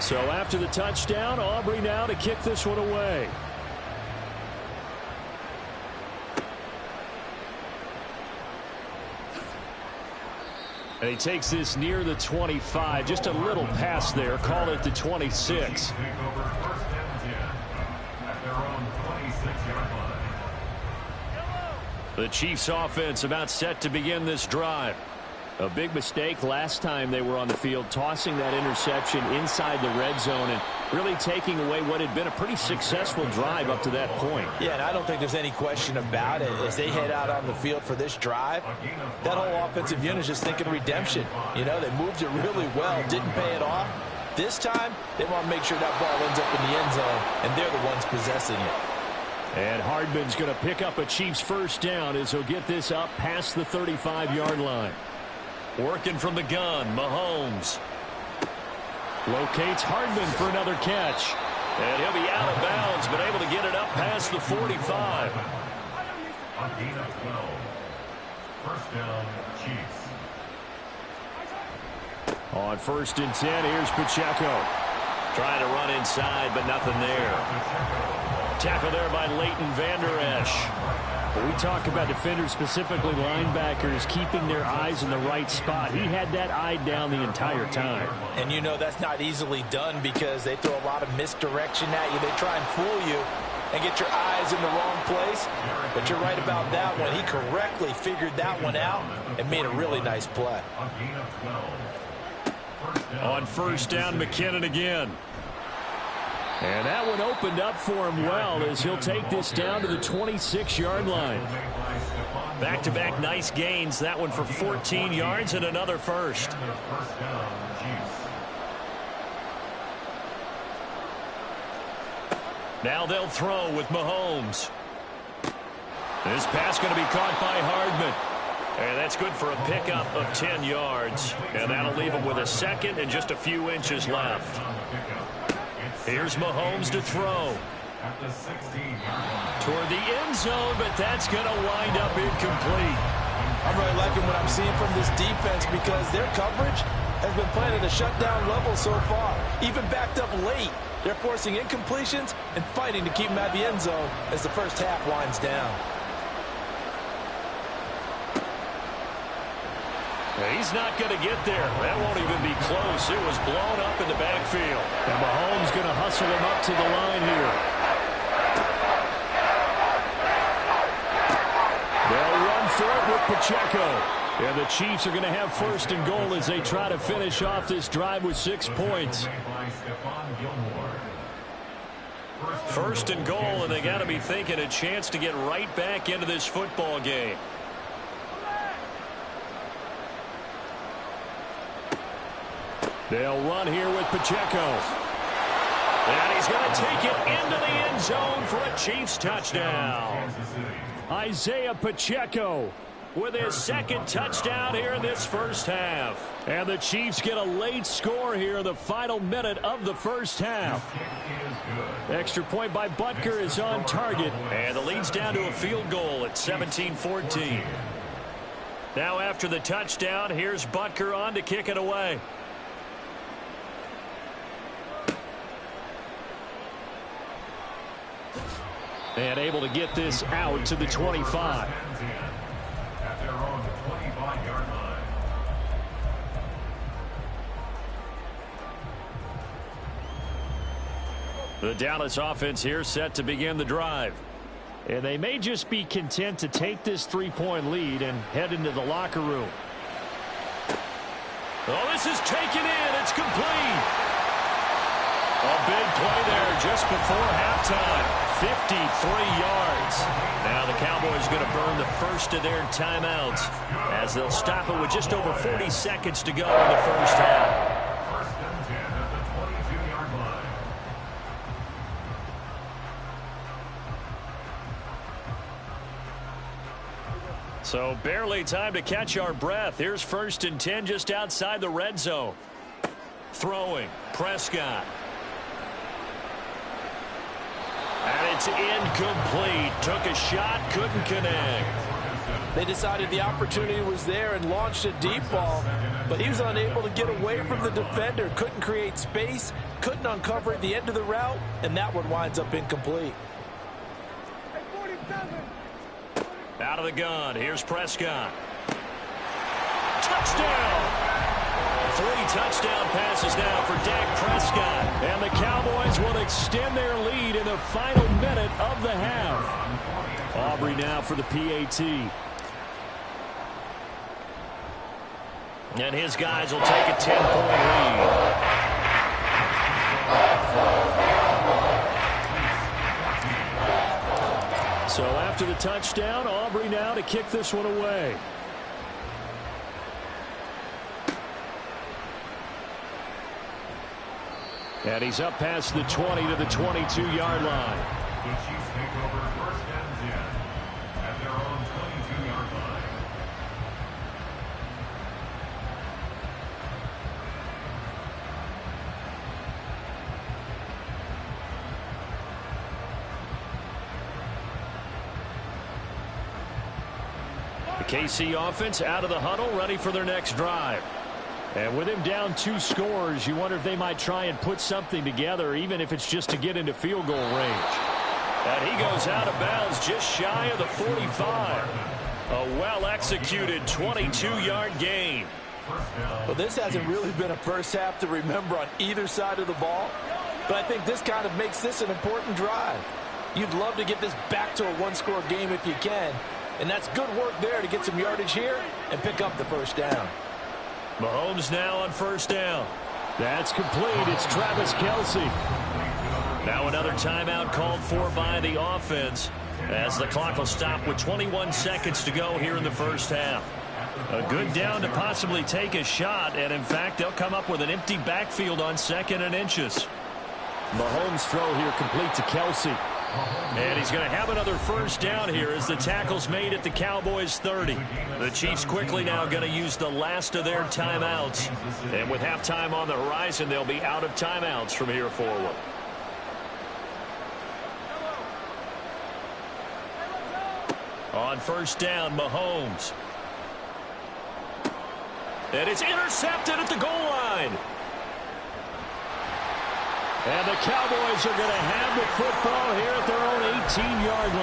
So after the touchdown, Aubrey now to kick this one away. And he takes this near the 25. Just a little pass there. Call it the 26. The Chiefs offense about set to begin this drive. A big mistake last time they were on the field, tossing that interception inside the red zone and really taking away what had been a pretty successful drive up to that point. Yeah, and I don't think there's any question about it. As they head out on the field for this drive, that whole offensive unit is just thinking redemption. You know, they moved it really well, didn't pay it off. This time, they want to make sure that ball ends up in the end zone, and they're the ones possessing it. And Hardman's going to pick up a Chiefs first down as he'll get this up past the 35-yard line. Working from the gun, Mahomes. Locates Hardman for another catch. And he'll be out of bounds, but able to get it up past the 45. A gain of 12. First down, Chiefs. On 1st and 10, here's Pacheco. Trying to run inside, but nothing there. Tackle there by Leighton Vander Esch. We talk about defenders, specifically linebackers, keeping their eyes in the right spot. He had that eye down the entire time. And you know that's not easily done because they throw a lot of misdirection at you. They try and fool you and get your eyes in the wrong place. But you're right about that one. He correctly figured that one out and made a really nice play. On 1st down, McKinnon again. And that one opened up for him well as he'll take this down to the 26-yard line. Back-to-back nice gains. That one for 14 yards and another first. Now they'll throw with Mahomes. This pass going to be caught by Hardman. And that's good for a pickup of 10 yards. And that'll leave him with a second and just a few inches left. Here's Mahomes to throw. Toward the end zone, but that's going to wind up incomplete. I'm really liking what I'm seeing from this defense because their coverage has been playing at a shutdown level so far. Even backed up late, they're forcing incompletions and fighting to keep them at the end zone as the first half winds down. He's not going to get there. That won't even be close. It was blown up in the backfield. And Mahomes going to hustle him up to the line here. They'll run for it with Pacheco. And the Chiefs are going to have 1st and goal as they try to finish off this drive with 6 points. 1st and goal, and they got to be thinking a chance to get right back into this football game. They'll run here with Pacheco. And he's going to take it into the end zone for a Chiefs touchdown. Isaiah Pacheco with his 2nd touchdown here in this first half. And the Chiefs get a late score here in the final minute of the first half. Extra point by Butker is on target. And the lead's down to a field goal at 17-14. Now after the touchdown, here's Butker on to kick it away. And able to get this out to the 25. At their own 25-yard line. The Dallas offense here set to begin the drive. And they may just be content to take this 3-point lead and head into the locker room. Oh, this is taken in. It's complete. A big play there just before halftime. 53 yards. Now the Cowboys going to burn the first of their timeouts as they'll stop it with just over 40 seconds to go in the first half. First and 10 at the 22-yard line. So barely time to catch our breath. Here's 1st and 10 just outside the red zone. Throwing, Prescott. And it's incomplete. Took a shot, couldn't connect. They decided the opportunity was there and launched a deep ball, but he was unable to get away from the defender. Couldn't create space, couldn't uncover at the end of the route, and that one winds up incomplete. Out of the gun, here's Prescott. Touchdown! 3 touchdown passes now for Dak Prescott. And the Cowboys will extend their lead in the final minute of the half. Aubrey now for the PAT. And his guys will take a 10-point lead. So after the touchdown, Aubrey now to kick this one away. And he's up past the 20 to the 22-yard line. The Chiefs take over first and 10 at their own 22-yard line. The KC offense out of the huddle, ready for their next drive. And with him down 2 scores, you wonder if they might try and put something together, even if it's just to get into field goal range. And he goes out of bounds just shy of the 45. A well-executed 22-yard gain. Well, this hasn't really been a first half to remember on either side of the ball, but I think this kind of makes this an important drive. You'd love to get this back to a one-score game if you can, and that's good work there to get some yardage here and pick up the first down. Mahomes now on first down. That's complete. It's Travis Kelce. Now another timeout called for by the offense as the clock will stop with 21 seconds to go here in the first half. A good down to possibly take a shot, and in fact, they'll come up with an empty backfield on 2nd and inches. Mahomes' throw here complete to Kelce. And he's going to have another first down here as the tackle's made at the Cowboys' 30. The Chiefs quickly now going to use the last of their timeouts. And with halftime on the horizon, they'll be out of timeouts from here forward. On first down, Mahomes. And it's intercepted at the goal line. And the Cowboys are going to have the football here at their own 18-yard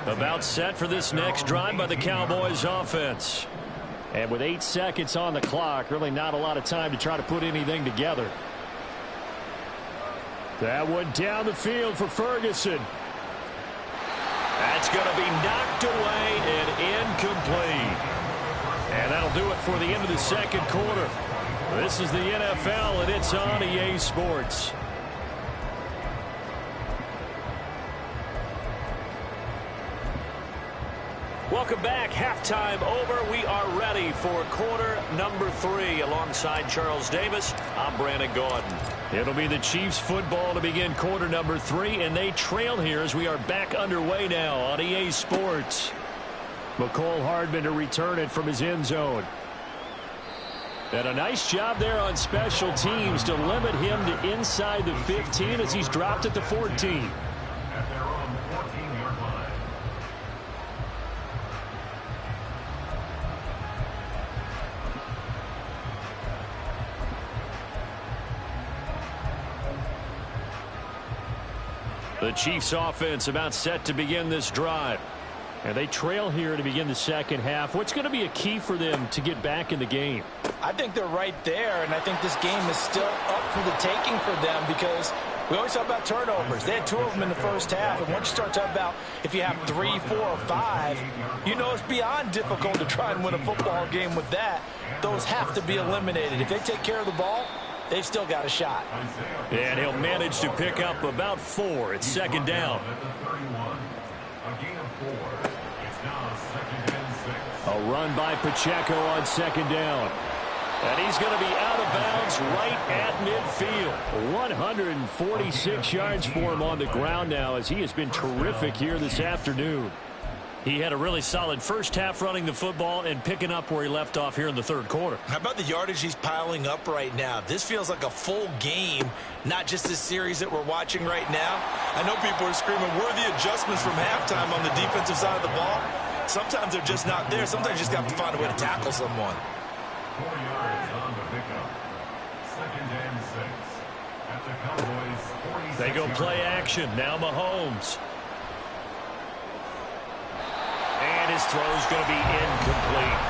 line. About set for this next drive by the Cowboys offense. And with 8 seconds on the clock, really not a lot of time to try to put anything together. That one down the field for Ferguson. That's going to be knocked away and incomplete. And that'll do it for the end of the second quarter. This is the NFL, and it's on EA Sports. Welcome back. Halftime over. We are ready for quarter number 3. Alongside Charles Davis, I'm Brandon Gordon. It'll be the Chiefs football to begin quarter number 3, and they trail here as we are back underway now on EA Sports. McCole Hardman to return it from his end zone. And a nice job there on special teams to limit him to inside the 15 as he's dropped at the 14. The Chiefs offense about set to begin this drive. And they trail here to begin the second half. What's going to be a key for them to get back in the game? I think they're right there, and I think this game is still up for the taking for them because we always talk about turnovers. They had 2 of them in the first half, and once you start talking about if you have 3, 4, or 5, you know it's beyond difficult to try and win a football game with that. Those have to be eliminated. If they take care of the ball, they've still got a shot. And he'll manage to pick up about 4. It's second down. A run by Pacheco on second down. And he's going to be out of bounds right at midfield. 146 yards for him on the ground now as he has been terrific here this afternoon. He had a really solid first half running the football and picking up where he left off here in the third quarter. How about the yardage he's piling up right now? This feels like a full game, not just this series that we're watching right now. I know people are screaming, worthy adjustments from halftime on the defensive side of the ball. Sometimes they're just not there. Sometimes you just got to find a way to tackle someone. 4 yards on the pickup. 2nd and 6 at the Cowboys' 46. They go play action. Now Mahomes. And his throw's going to be incomplete.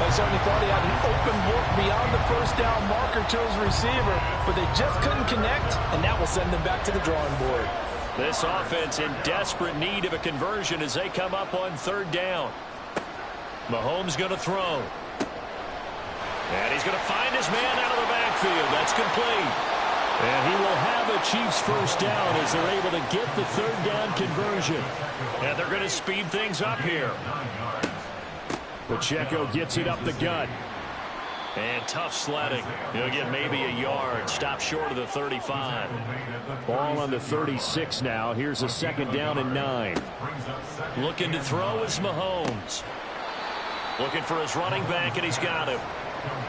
They certainly thought he had an open look beyond the first down marker to his receiver, but they just couldn't connect, and that will send them back to the drawing board. This offense in desperate need of a conversion as they come up on third down. Mahomes going to throw. And he's going to find his man out of the backfield. That's complete. And he will have a Chiefs first down as they're able to get the third down conversion. And they're going to speed things up here. Pacheco gets it up the gut. And tough sledding. He'll get maybe a yard. Stop short of the 35. Ball on the 36 now. Here's a second down and 9. Looking to throw is Mahomes. Looking for his running back, and he's got him.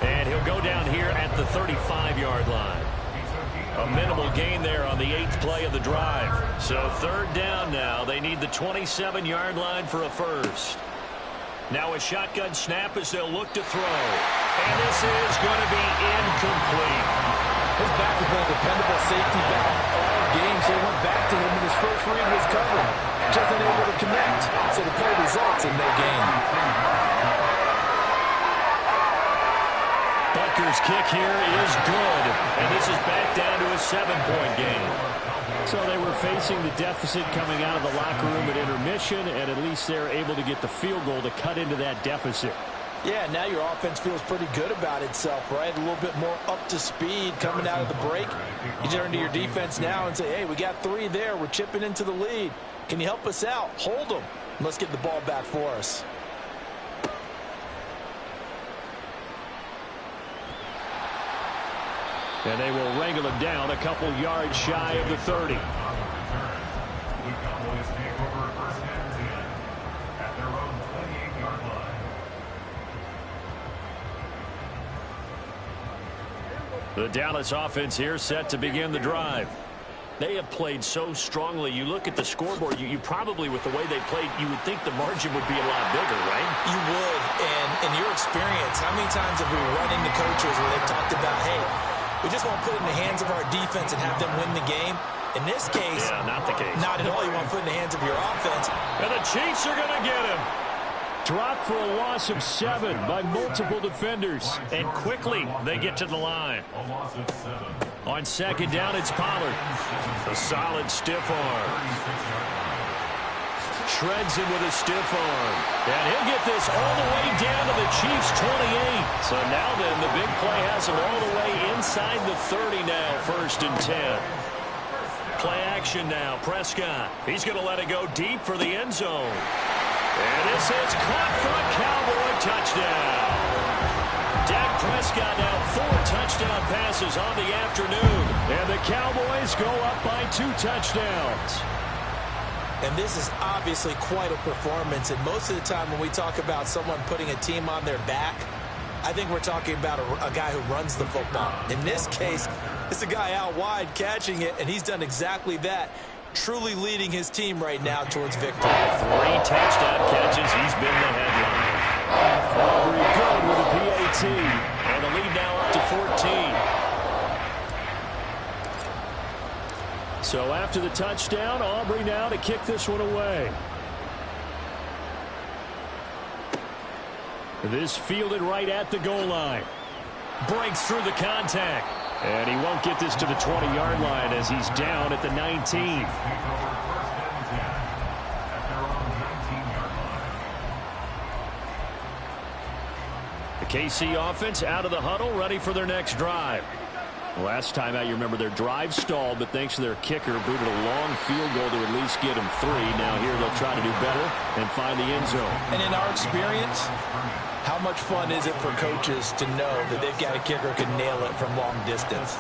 And he'll go down here at the 35-yard line. A minimal gain there on the 8th play of the drive. So third down now. They need the 27-yard line for a first. Now a shotgun snap as they'll look to throw. And this is going to be incomplete. His back has been a dependable safety valve all game, so he went back to him when his first read was covered. Just unable to connect, so the play results in no gain. Butker's kick here is good, and this is back down to a 7-point game. So they were facing the deficit coming out of the locker room at intermission, and at least they're able to get the field goal to cut into that deficit. Yeah, now your offense feels pretty good about itself, right? A little bit more up to speed coming out of the break. You turn to your defense now and say, hey, we got 3 there. We're chipping into the lead. Can you help us out? Hold them. Let's get the ball back for us. And they will wrangle him down a couple yards shy of the 30. The Dallas offense here set to begin the drive. They have played so strongly. You look at the scoreboard, you probably, with the way they played, you would think the margin would be a lot bigger, right? You would. And in your experience, how many times have we run into coaches where they've talked about, hey, we just want to put it in the hands of our defense and have them win the game? In this case, yeah, not the case. Not at all. You want to put it in the hands of your offense. And the Chiefs are going to get him. Dropped for a loss of 7 by multiple defenders. And quickly they get to the line. On second down, it's Pollard. A solid stiff arm. Shreds him with a stiff arm. And he'll get this all the way down to the Chiefs' 28. So now then, the big play has him all the way inside the 30 now, 1st and 10. Play action now, Prescott. He's going to let it go deep for the end zone. And this is caught for a Cowboy touchdown. Dak Prescott now 4 touchdown passes on the afternoon. And the Cowboys go up by 2 touchdowns. And this is obviously quite a performance. And most of the time when we talk about someone putting a team on their back, I think we're talking about a guy who runs the football. In this case, it's a guy out wide catching it, and he's done exactly that. Truly leading his team right now towards victory. 3 touchdown catches. He's been the headline. Aubrey good with a PAT. And the lead now up to 14. So after the touchdown, Aubrey now to kick this one away. This fielded right at the goal line. Breaks through the contact. And he won't get this to the 20-yard line as he's down at the 19. The KC offense out of the huddle, ready for their next drive. Last time out, you remember their drive stalled, but thanks to their kicker, booted a long field goal to at least get him 3. Now here they'll try to do better and find the end zone. And in our experience, how much fun is it for coaches to know that they've got a kicker who can nail it from long distance?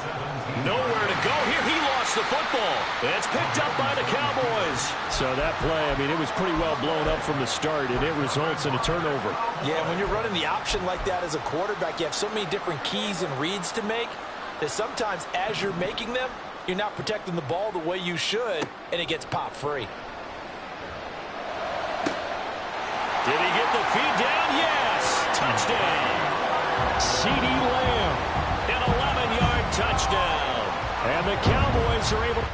Nowhere to go here. He lost the football. It's picked up by the Cowboys. So that play, I mean, it was pretty well blown up from the start, and it results in a turnover. Yeah, when you're running the option like that as a quarterback, you have so many different keys and reads to make that sometimes as you're making them, you're not protecting the ball the way you should, and it gets popped free. Did he get the feed down? Yes! Touchdown! CeeDee Lamb, an 11-yard touchdown. And the Cowboys are able to...